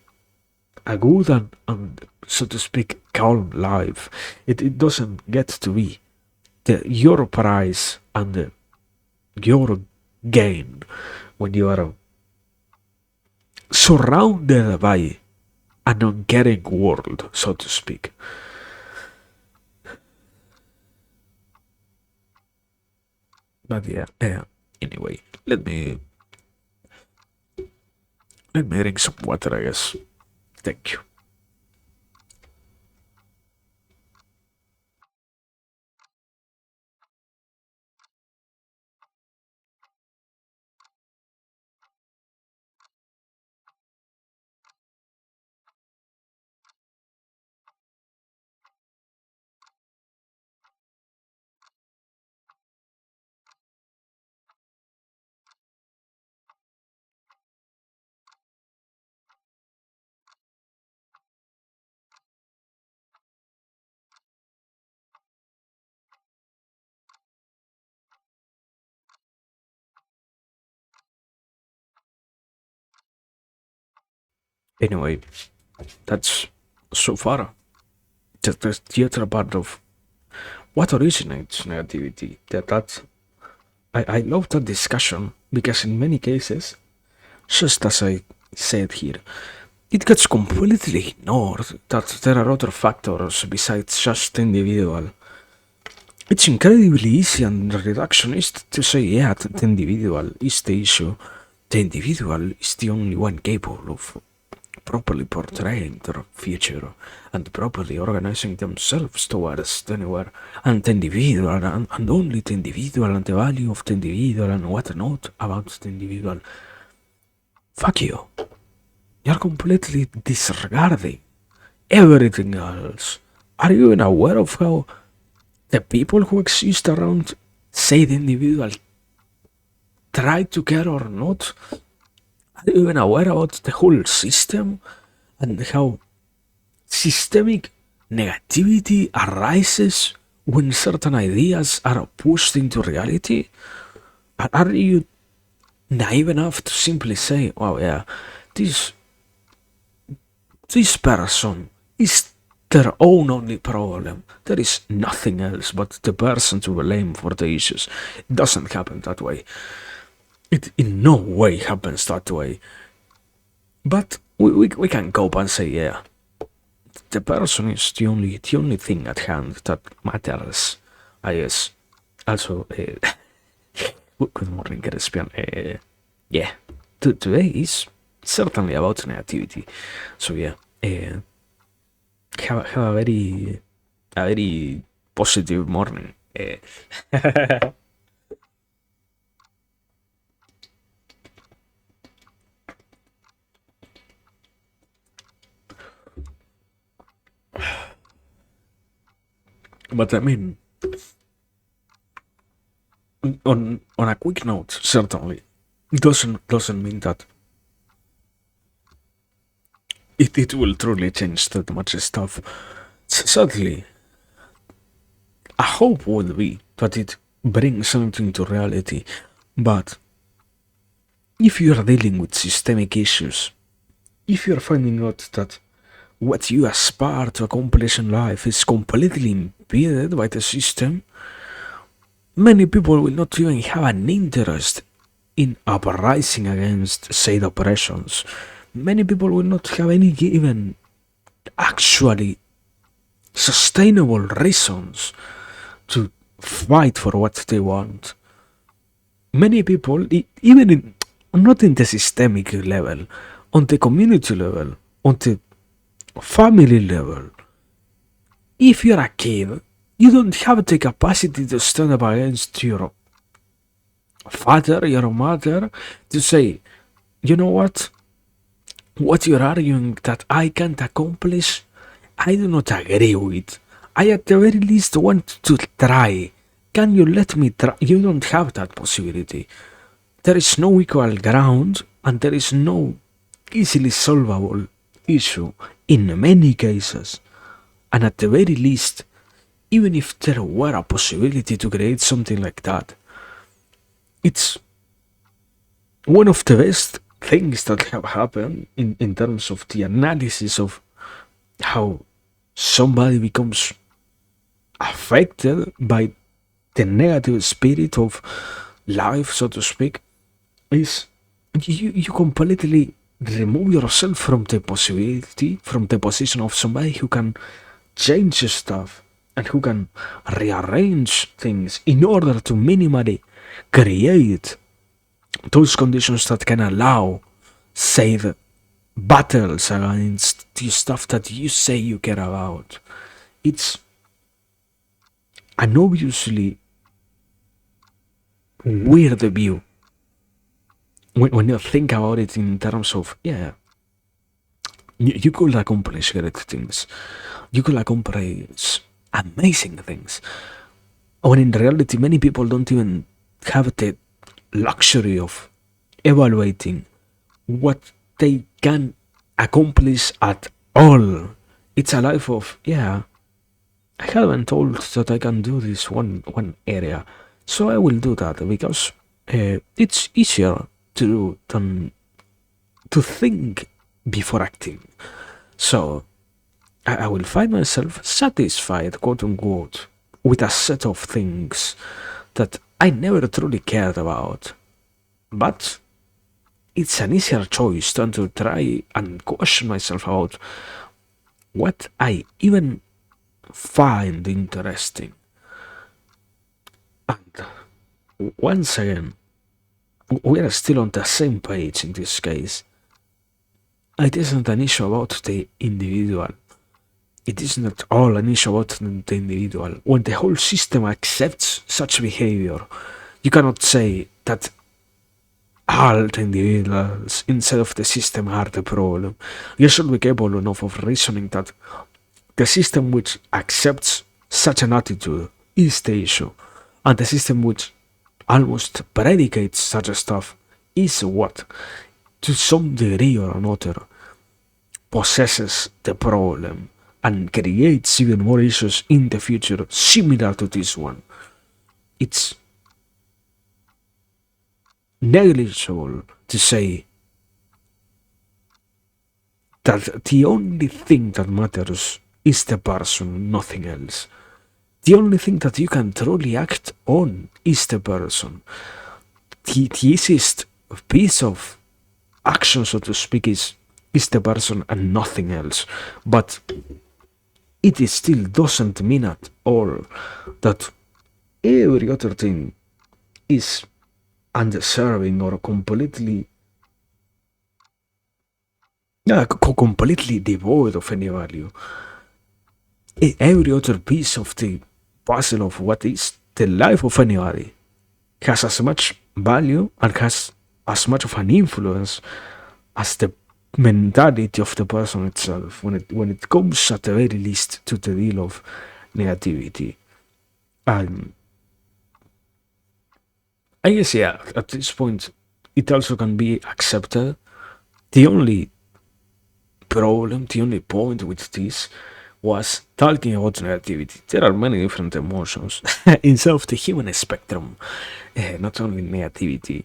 a good and so to speak, calm life. It doesn't get to be your prize and your gain when you are surrounded by an uncaring world, so to speak. But yeah. Anyway, let me drink some water, I guess. Thank you. Anyway, that's so far just the other part of what originates negativity. I love that discussion because in many cases, just as I said here, it gets completely ignored that there are other factors besides just the individual. It's incredibly easy and reductionist to say, yeah, the individual is the issue. The individual is the only one capable of properly portraying their future and properly organizing themselves towards anywhere and the individual and only the individual and the value of the individual and what not about the individual. Fuck you. You're completely disregarding everything else. Are you even aware of how the people who exist around, say the individual, try to care or not? Are you even aware about the whole system and how systemic negativity arises when certain ideas are pushed into reality? Are you naive enough to simply say, "Oh yeah, this this person is their own only problem. There is nothing else but the person to blame for the issues"? It doesn't happen that way. It in no way happens that way. But we can cope and say, yeah, the person is the only thing at hand that matters, I guess. Also, good morning, Crispian. Yeah, today is certainly about negativity. So yeah, have a very positive morning. But I mean, on a quick note, certainly doesn't mean that it will truly change that much stuff. Sadly, a hope would be that it brings something to reality, but if you are dealing with systemic issues, if you are finding out that what you aspire to accomplish in life is completely impeded by the system, many people will not even have an interest in uprising against said oppressions. Many people will not have any even actually sustainable reasons to fight for what they want. Many people, even not in the systemic level, on the community level, on the family level, if you're a kid, you don't have the capacity to stand up against your father, your mother, to say, you know what you're arguing that I can't accomplish, I do not agree with. I at the very least want to try. Can you let me try? You don't have that possibility. There is no equal ground and there is no easily solvable issue in many cases. And at the very least, even if there were a possibility to create something like that, it's one of the best things that have happened in terms of the analysis of how somebody becomes affected by the negative spirit of life, so to speak, is you completely remove yourself from the possibility, from the position of somebody who can change stuff and who can rearrange things in order to minimally create those conditions that can allow save battles against the stuff that you say you care about. It's an obviously weird view when you think about it in terms of, yeah, you could accomplish great things, you could accomplish amazing things, when in reality many people don't even have the luxury of evaluating what they can accomplish at all. It's a life of, yeah, I haven't told that I can do this one area, so I will do that because it's easier to do than to think before acting. So I will find myself satisfied, quote unquote, with a set of things that I never truly cared about. But it's an easier choice than to try and question myself about what I even find interesting. And once again, we are still on the same page in this case. it isn't an issue about the individual. It is not all an issue about the individual. When the whole system accepts such behavior, you cannot say that all the individuals instead of the system are the problem. You should be capable enough of reasoning that the system which accepts such an attitude is the issue, and the system which almost predicates such a stuff is what, to some degree or another, possesses the problem and creates even more issues in the future similar to this one. It's negligible to say that the only thing that matters is the person, nothing else. The only thing that you can truly act on is the person. The easiest piece of action, so to speak, is the person and nothing else. But it still doesn't mean at all that every other thing is undeserving or completely completely devoid of any value. Every other piece of the puzzle of what is the life of anybody has as much value and has as much of an influence as the mentality of the person itself when it comes at the very least to the deal of negativity. And I guess, yeah, at this point it also can be accepted. The only problem, the only point with this was talking about negativity. There are many different emotions inside of the human spectrum, not only negativity,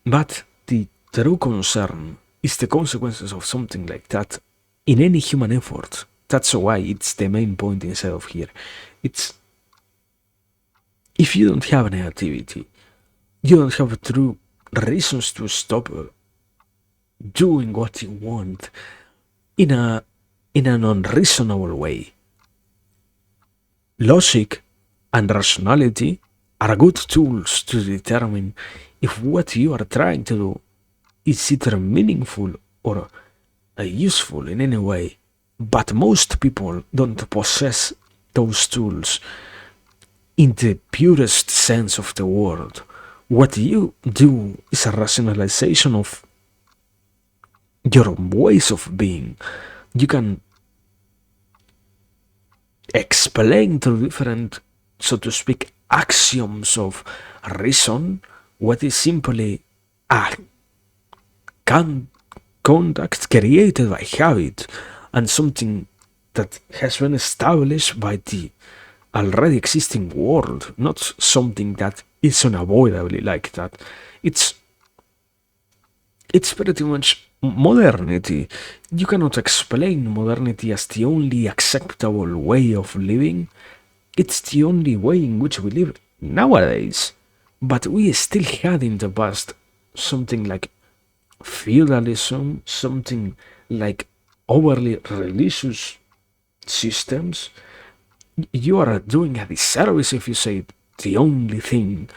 but the true concern is the consequences of something like that in any human effort. That's why it's the main point inside of here. It's if you don't have negativity, you don't have true reasons to stop doing what you want in an unreasonable way. Logic and rationality are good tools to determine if what you are trying to do is either meaningful or useful in any way. But most people don't possess those tools in the purest sense of the word. What you do is a rationalization of your ways of being. You can explain the different, so to speak, axioms of reason, what is simply a conduct created by habit and something that has been established by the already existing world, not something that is unavoidably like that. It's pretty much modernity. You cannot explain modernity as the only acceptable way of living. It's the only way in which we live nowadays. But we still had in the past something like feudalism, something like overly religious systems. You are doing a disservice if you say the only thing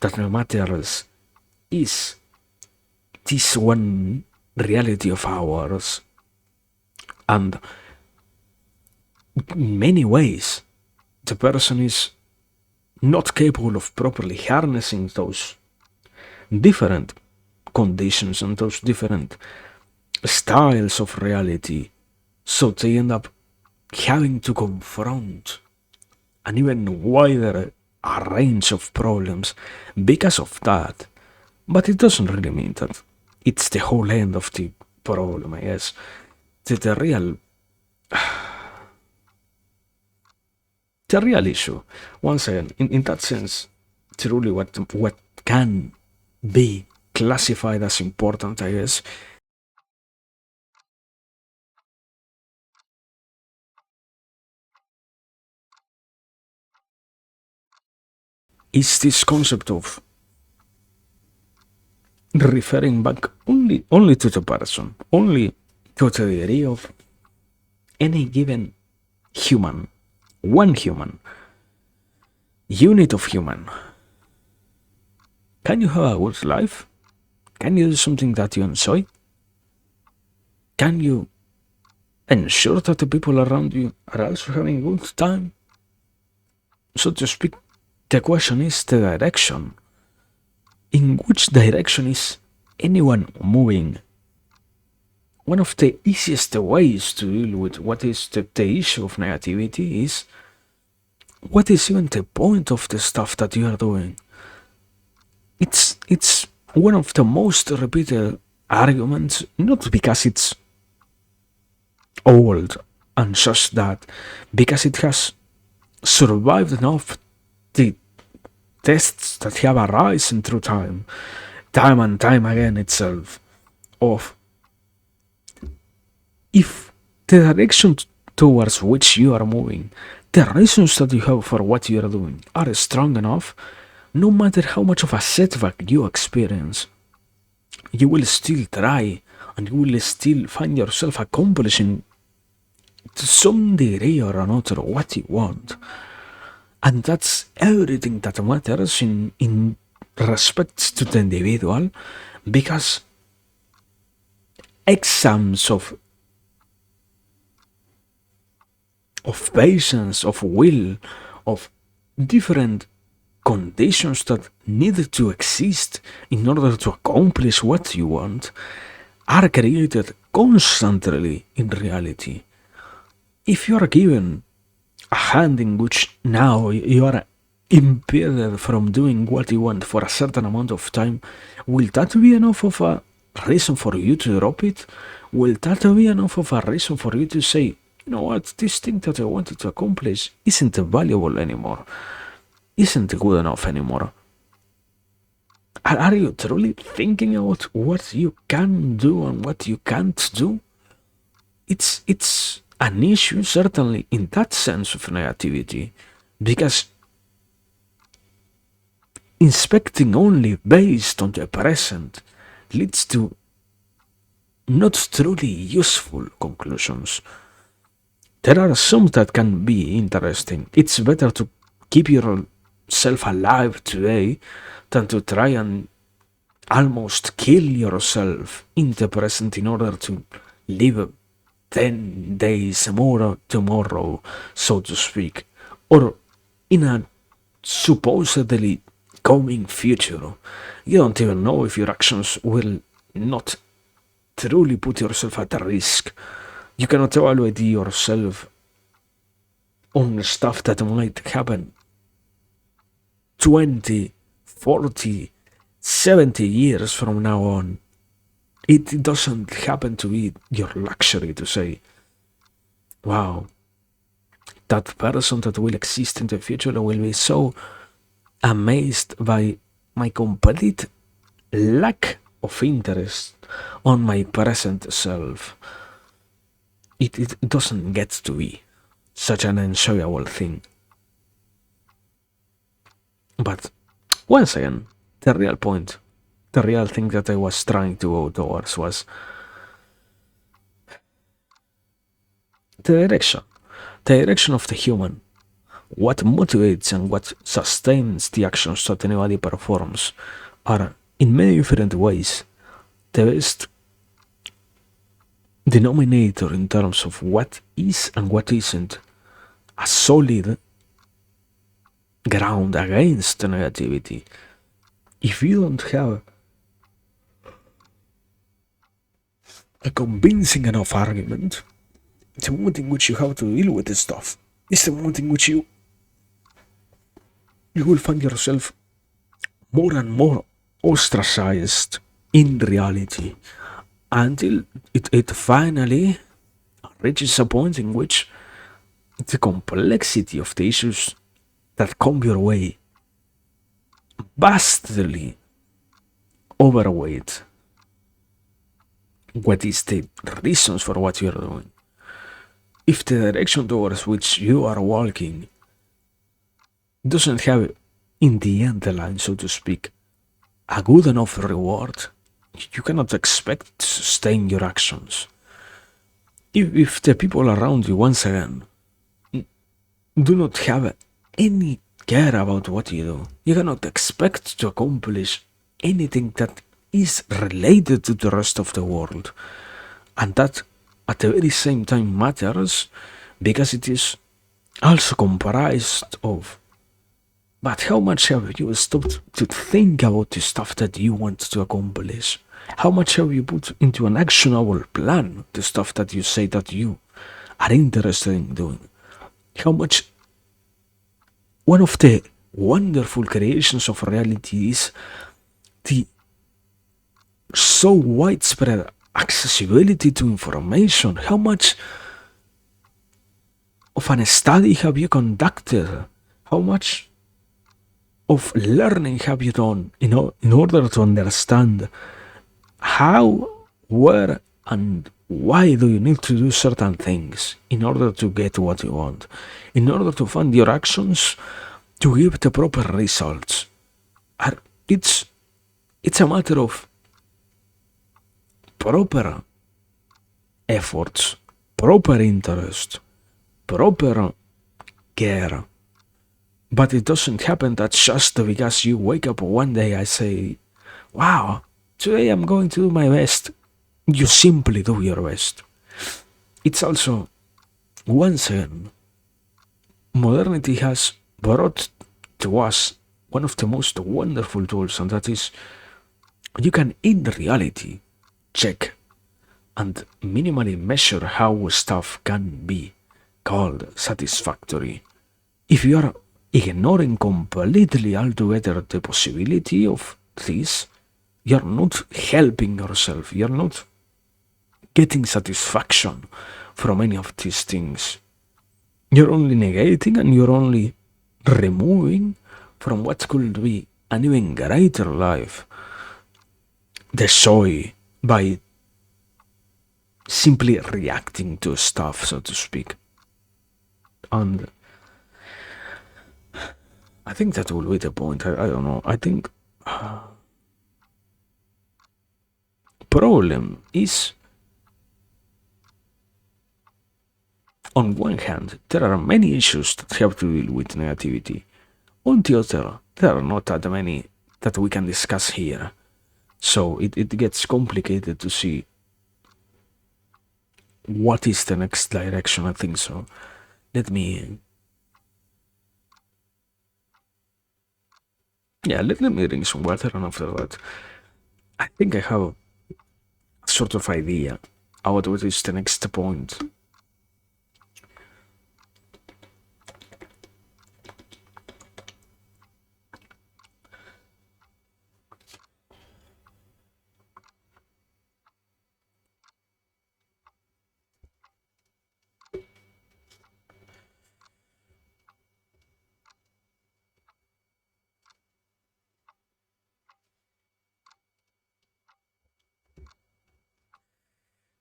that matters is this one reality of ours. And in many ways, the person is not capable of properly harnessing those different conditions and those different styles of reality. So they end up having to confront an even wider range of problems because of that. But it doesn't really mean that it's the whole end of the problem, I guess. The real the real issue, once again, in that sense, truly what can be classified as important, I guess, is this concept of referring back only to the person, only to the degree of any given human, one human, unit of human. Can you have a good life? Can you do something that you enjoy? can you ensure that the people around you are also having a good time? So to speak, the question is the direction. In which direction is anyone moving? One of the easiest ways to deal with what is the issue of negativity is what is even the point of the stuff that you are doing? It's one of the most repeated arguments, not because it's old and just that, because it has survived enough the tests that have arisen through time and time again itself, of if the direction towards which you are moving, the reasons that you have for what you are doing are strong enough, no matter how much of a setback you experience, you will still try and you will still find yourself accomplishing to some degree or another what you want. And that's everything that matters in respect to the individual, because exams of patience, of will, of different conditions that need to exist in order to accomplish what you want are created constantly in reality. If you are given a hand in which now you are impeded from doing what you want for a certain amount of time, will that be enough of a reason for you to drop it? Will that be enough of a reason for you to say, you know what, this thing that I wanted to accomplish isn't valuable anymore, isn't good enough anymore? Are you truly thinking about what you can do and what you can't do? It's an issue, certainly, in that sense of negativity, because inspecting only based on the present leads to not truly useful conclusions. There are some that can be interesting. It's better to keep yourself alive today than to try and almost kill yourself in the present in order to live 10 days more tomorrow, so to speak, or in a supposedly coming future. You don't even know if your actions will not truly put yourself at risk. You cannot evaluate yourself on stuff that might happen 20, 40, 70 years from now on. It doesn't happen to be your luxury to say, wow, that person that will exist in the future will be so amazed by my complete lack of interest on my present self. It doesn't get to be such an enjoyable thing. But once again, the real point, the real thing that I was trying to go towards was the direction of the human. What motivates and what sustains the actions that anybody performs are, in many different ways, the best denominator in terms of what is and what isn't a solid ground against negativity. If you don't have a convincing enough argument, the moment in which you have to deal with this stuff is the moment in which you will find yourself more and more ostracized in reality, until it finally reaches a point in which the complexity of the issues that come your way vastly overweight what is the reasons for what you are doing. If the direction towards which you are walking doesn't have, in the end line, so to speak, a good enough reward, you cannot expect to sustain your actions. If the people around you, once again, do not have any care about what you do, you cannot expect to accomplish anything that is related to the rest of the world. And that at the very same time matters because it is also comprised of. But how much have you stopped to think about the stuff that you want to accomplish? How much have you put into an actionable plan the stuff that you say that you are interested in doing? How much. One of the wonderful creations of reality is the so widespread accessibility to information. How much of a study have you conducted? How much of learning have you done in order to understand how, where, and why do you need to do certain things in order to get what you want, in order to fund your actions to give the proper results? It's a matter of proper efforts, proper interest, proper care. But it doesn't happen that just because you wake up one day I say, wow, today I'm going to do my best. You simply do your best. It's also, once again, modernity has brought to us one of the most wonderful tools, and that is you can in reality check and minimally measure how stuff can be called satisfactory. If you are ignoring completely altogether the possibility of this, you're not helping yourself, you're not getting satisfaction from any of these things. You're only negating and you're only removing from what could be an even greater life the joy by simply reacting to stuff, so to speak. And I think that will be the point. I don't know. I think problem is, on one hand, there are many issues that have to deal with negativity. On the other, there are not that many that we can discuss here. So it gets complicated to see what is the next direction, I think so. Let me let me drink some water, and after that I think I have a sort of idea about what is the next point.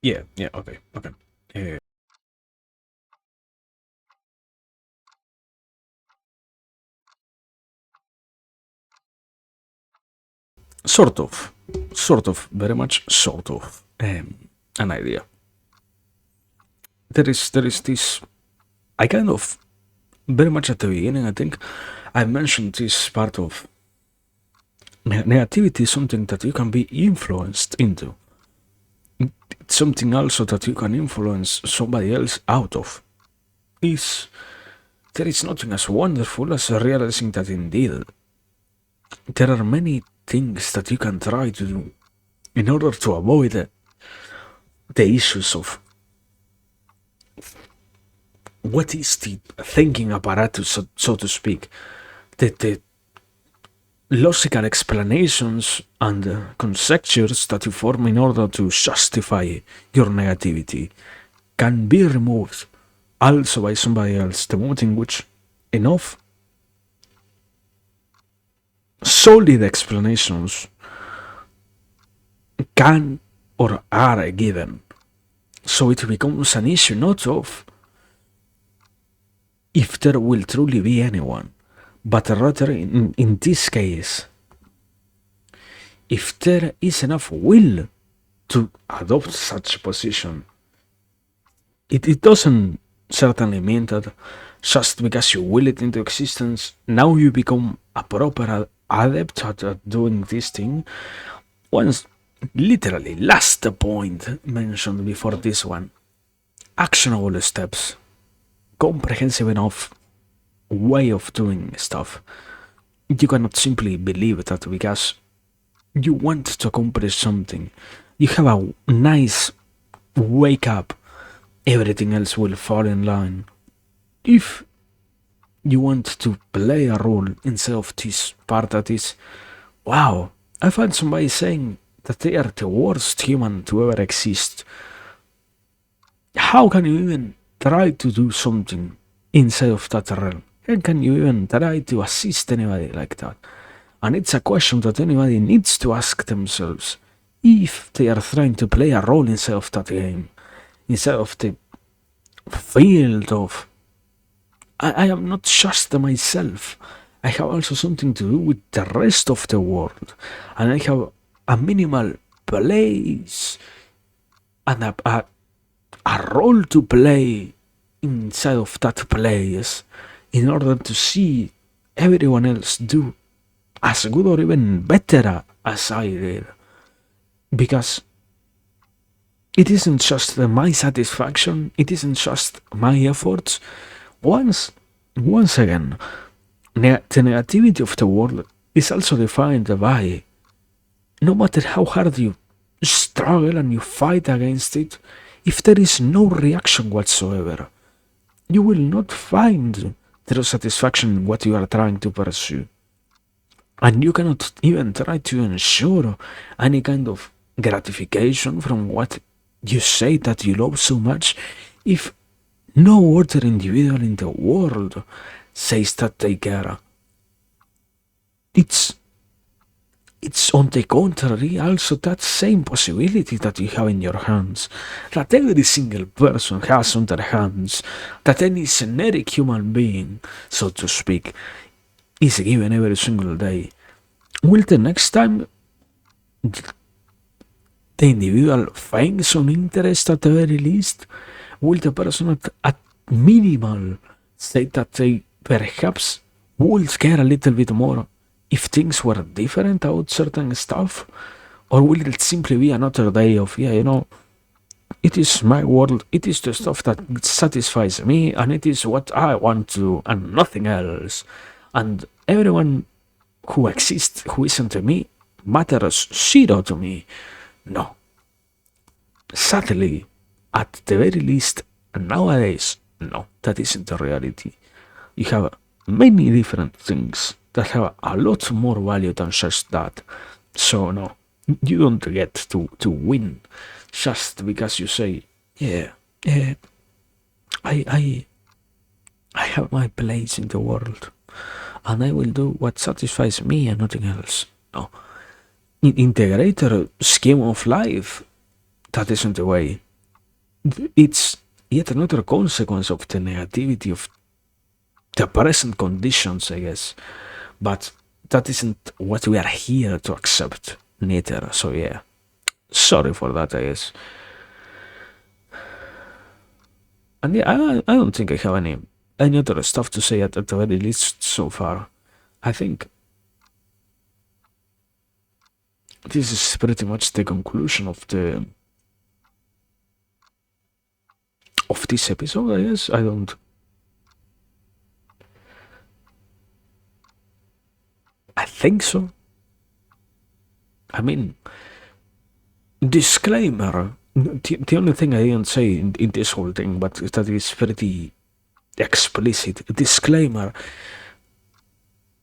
Yeah, okay. Uh, sort of, very much sort of, an idea. There is this. I kind of very much at the beginning. I think I mentioned this part of negativity is something that you can be influenced into. It's something also that you can influence somebody else out of. There is nothing as wonderful as realizing that indeed there are many things that you can try to do in order to avoid the issues of what is the thinking apparatus, so to speak, the logical explanations and conjectures that you form in order to justify your negativity can be removed also by somebody else. The moment in which enough solid explanations can or are given, so it becomes an issue not of if there will truly be anyone, but rather in this case, if there is enough will to adopt such a position. It doesn't certainly mean that just because you will it into existence, now you become a proper adept at doing this thing. Once, literally, last point mentioned before this one. actionable steps, comprehensive enough way of doing stuff. You cannot simply believe that because you want to accomplish something, you have a nice wake up, everything else will fall in line. If you want to play a role instead of this part that is, wow, I find somebody saying that they are the worst human to ever exist. How can you even try to do something inside of that realm? How can you even try to assist anybody like that? And it's a question that anybody needs to ask themselves if they are trying to play a role inside of that game, inside of the field of I am not just myself. I have also something to do with the rest of the world. And I have a minimal place and a role to play inside of that place in order to see everyone else do as good or even better as I did. Because it isn't just my satisfaction, it isn't just my efforts. Once again, the negativity of the world is also defined by no matter how hard you struggle and you fight against it, if there is no reaction whatsoever, you will not find true satisfaction in what you are trying to pursue. And you cannot even try to ensure any kind of gratification from what you say that you love so much if no other individual in the world says that they care. It's on the contrary also that same possibility that you have in your hands, that every single person has on their hands, that any generic human being, so to speak, is given every single day. Will the next time the individual find some interest at the very least? Will the person at minimal say that they perhaps would care a little bit more if things were different about certain stuff? Or will it simply be another day of, it is my world, it is the stuff that satisfies me, and it is what I want to, and nothing else. And everyone who exists, who isn't to me, matters zero to me. No. Sadly, at the very least, nowadays, no, that isn't the reality. You have many different things that have a lot more value than just that. So no, you don't get to win just because you say, yeah, I have my place in the world, and I will do what satisfies me and nothing else. No, in the greater scheme of life, that isn't the way. It's yet another consequence of the negativity of the present conditions, I guess. But that isn't what we are here to accept, neither. So yeah, sorry for that, I guess. And yeah, I don't think I have any other stuff to say at the very least so far. I think this is pretty much the conclusion of this episode, I guess. I think so. I mean, disclaimer. The only thing I didn't say in this whole thing, but that is pretty explicit. Disclaimer.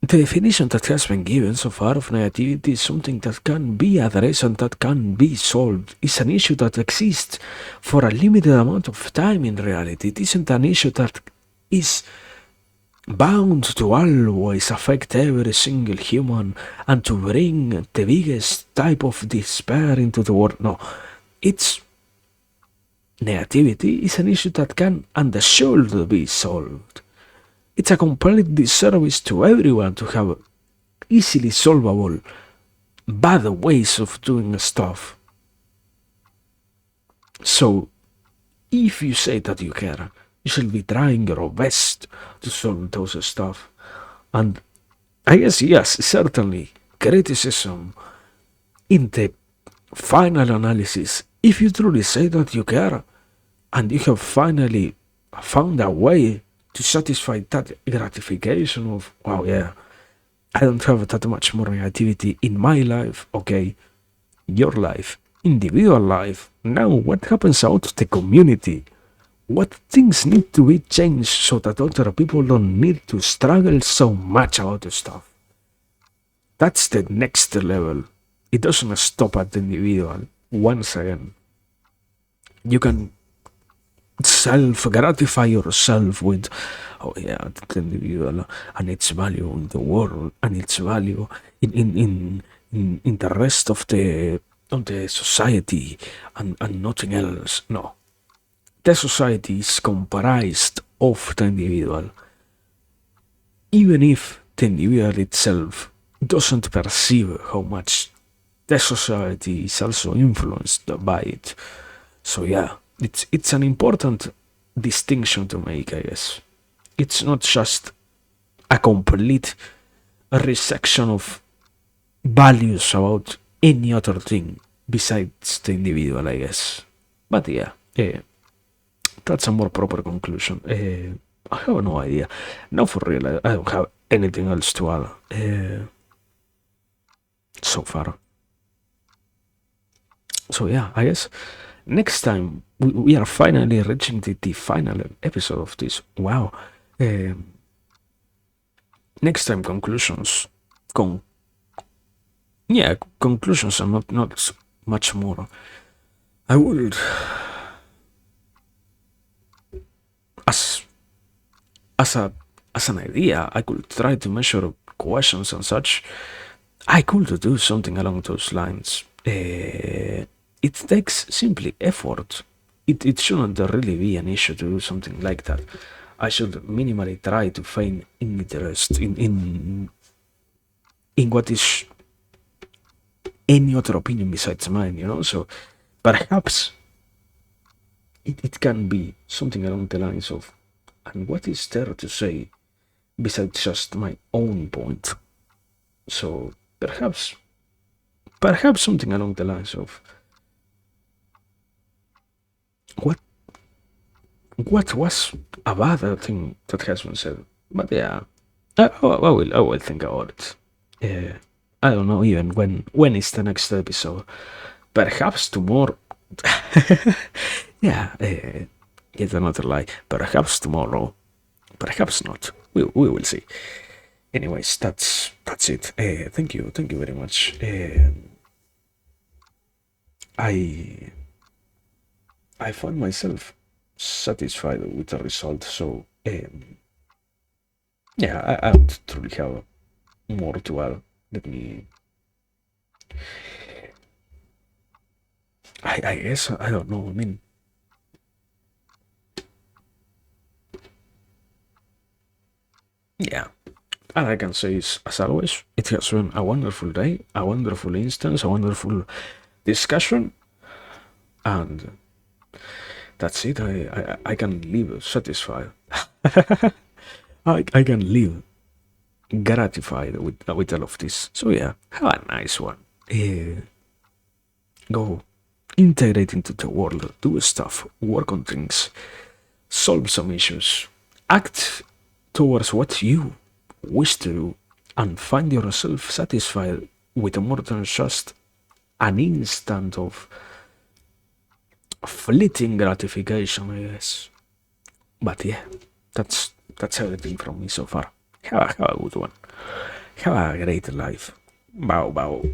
The definition that has been given so far of negativity is something that can be addressed and that can be solved. It's an issue that exists for a limited amount of time in reality. It isn't an issue that is bound to always affect every single human and to bring the biggest type of despair into the world. No, it's negativity is an issue that can and should be solved. It's a complete disservice to everyone to have easily solvable bad ways of doing stuff. So, if you say that you care, you should be trying your best to solve those stuff. And I guess, yes, certainly, criticism in the final analysis, if you truly say that you care, and you have finally found a way to satisfy that gratification of, wow, yeah, I don't have that much more negativity in my life. Okay, your life, individual life. Now, what happens out of the community? What things need to be changed so that other people don't need to struggle so much about the stuff? That's the next level. It doesn't stop at the individual. Once again, you can self gratify yourself with, oh yeah, the individual and its value in the world and its value in the rest of the society, and nothing else. No, the society is comprised of the individual, even if the individual itself doesn't perceive how much the society is also influenced by it. So yeah, it's an important distinction to make, I guess. It's not just a complete resection of values about any other thing besides the individual, I guess. But yeah, that's a more proper conclusion. I have no idea. No, for real, I don't have anything else to add so far. So yeah, I guess next time we are finally reaching the final episode of this. Wow. Um, Next time conclusions. Con yeah, conclusions are not much more. I would, as as a as an idea, I could try to measure questions and such. I could do something along those lines. It takes simply effort. It shouldn't really be an issue to do something like that. I should minimally try to feign interest in what is any other opinion besides mine. So perhaps it can be something along the lines of, and what is there to say besides just my own point? So perhaps something along the lines of, what what was a bad thing that has been said? But yeah, I will think about it. I don't know even when is the next episode. Perhaps tomorrow. Yeah, yet another lie. Perhaps tomorrow. Perhaps not. We will see. Anyways, that's it. Thank you very much. I I found myself satisfied with the result. So yeah, I don't truly have more to add. Let me. I guess I don't know. I mean, yeah. All I can say is, as always, it has been a wonderful day, a wonderful instance, a wonderful discussion, and that's it. I can live satisfied. I can live gratified with all of this. So yeah, have a nice one. Go integrate into the world, do stuff, work on things, solve some issues, act towards what you wish to do, and find yourself satisfied with more than just an instant of fleeting gratification, I guess. But yeah, that's everything from me so far. Have a good one. Have a great life. Bow bow.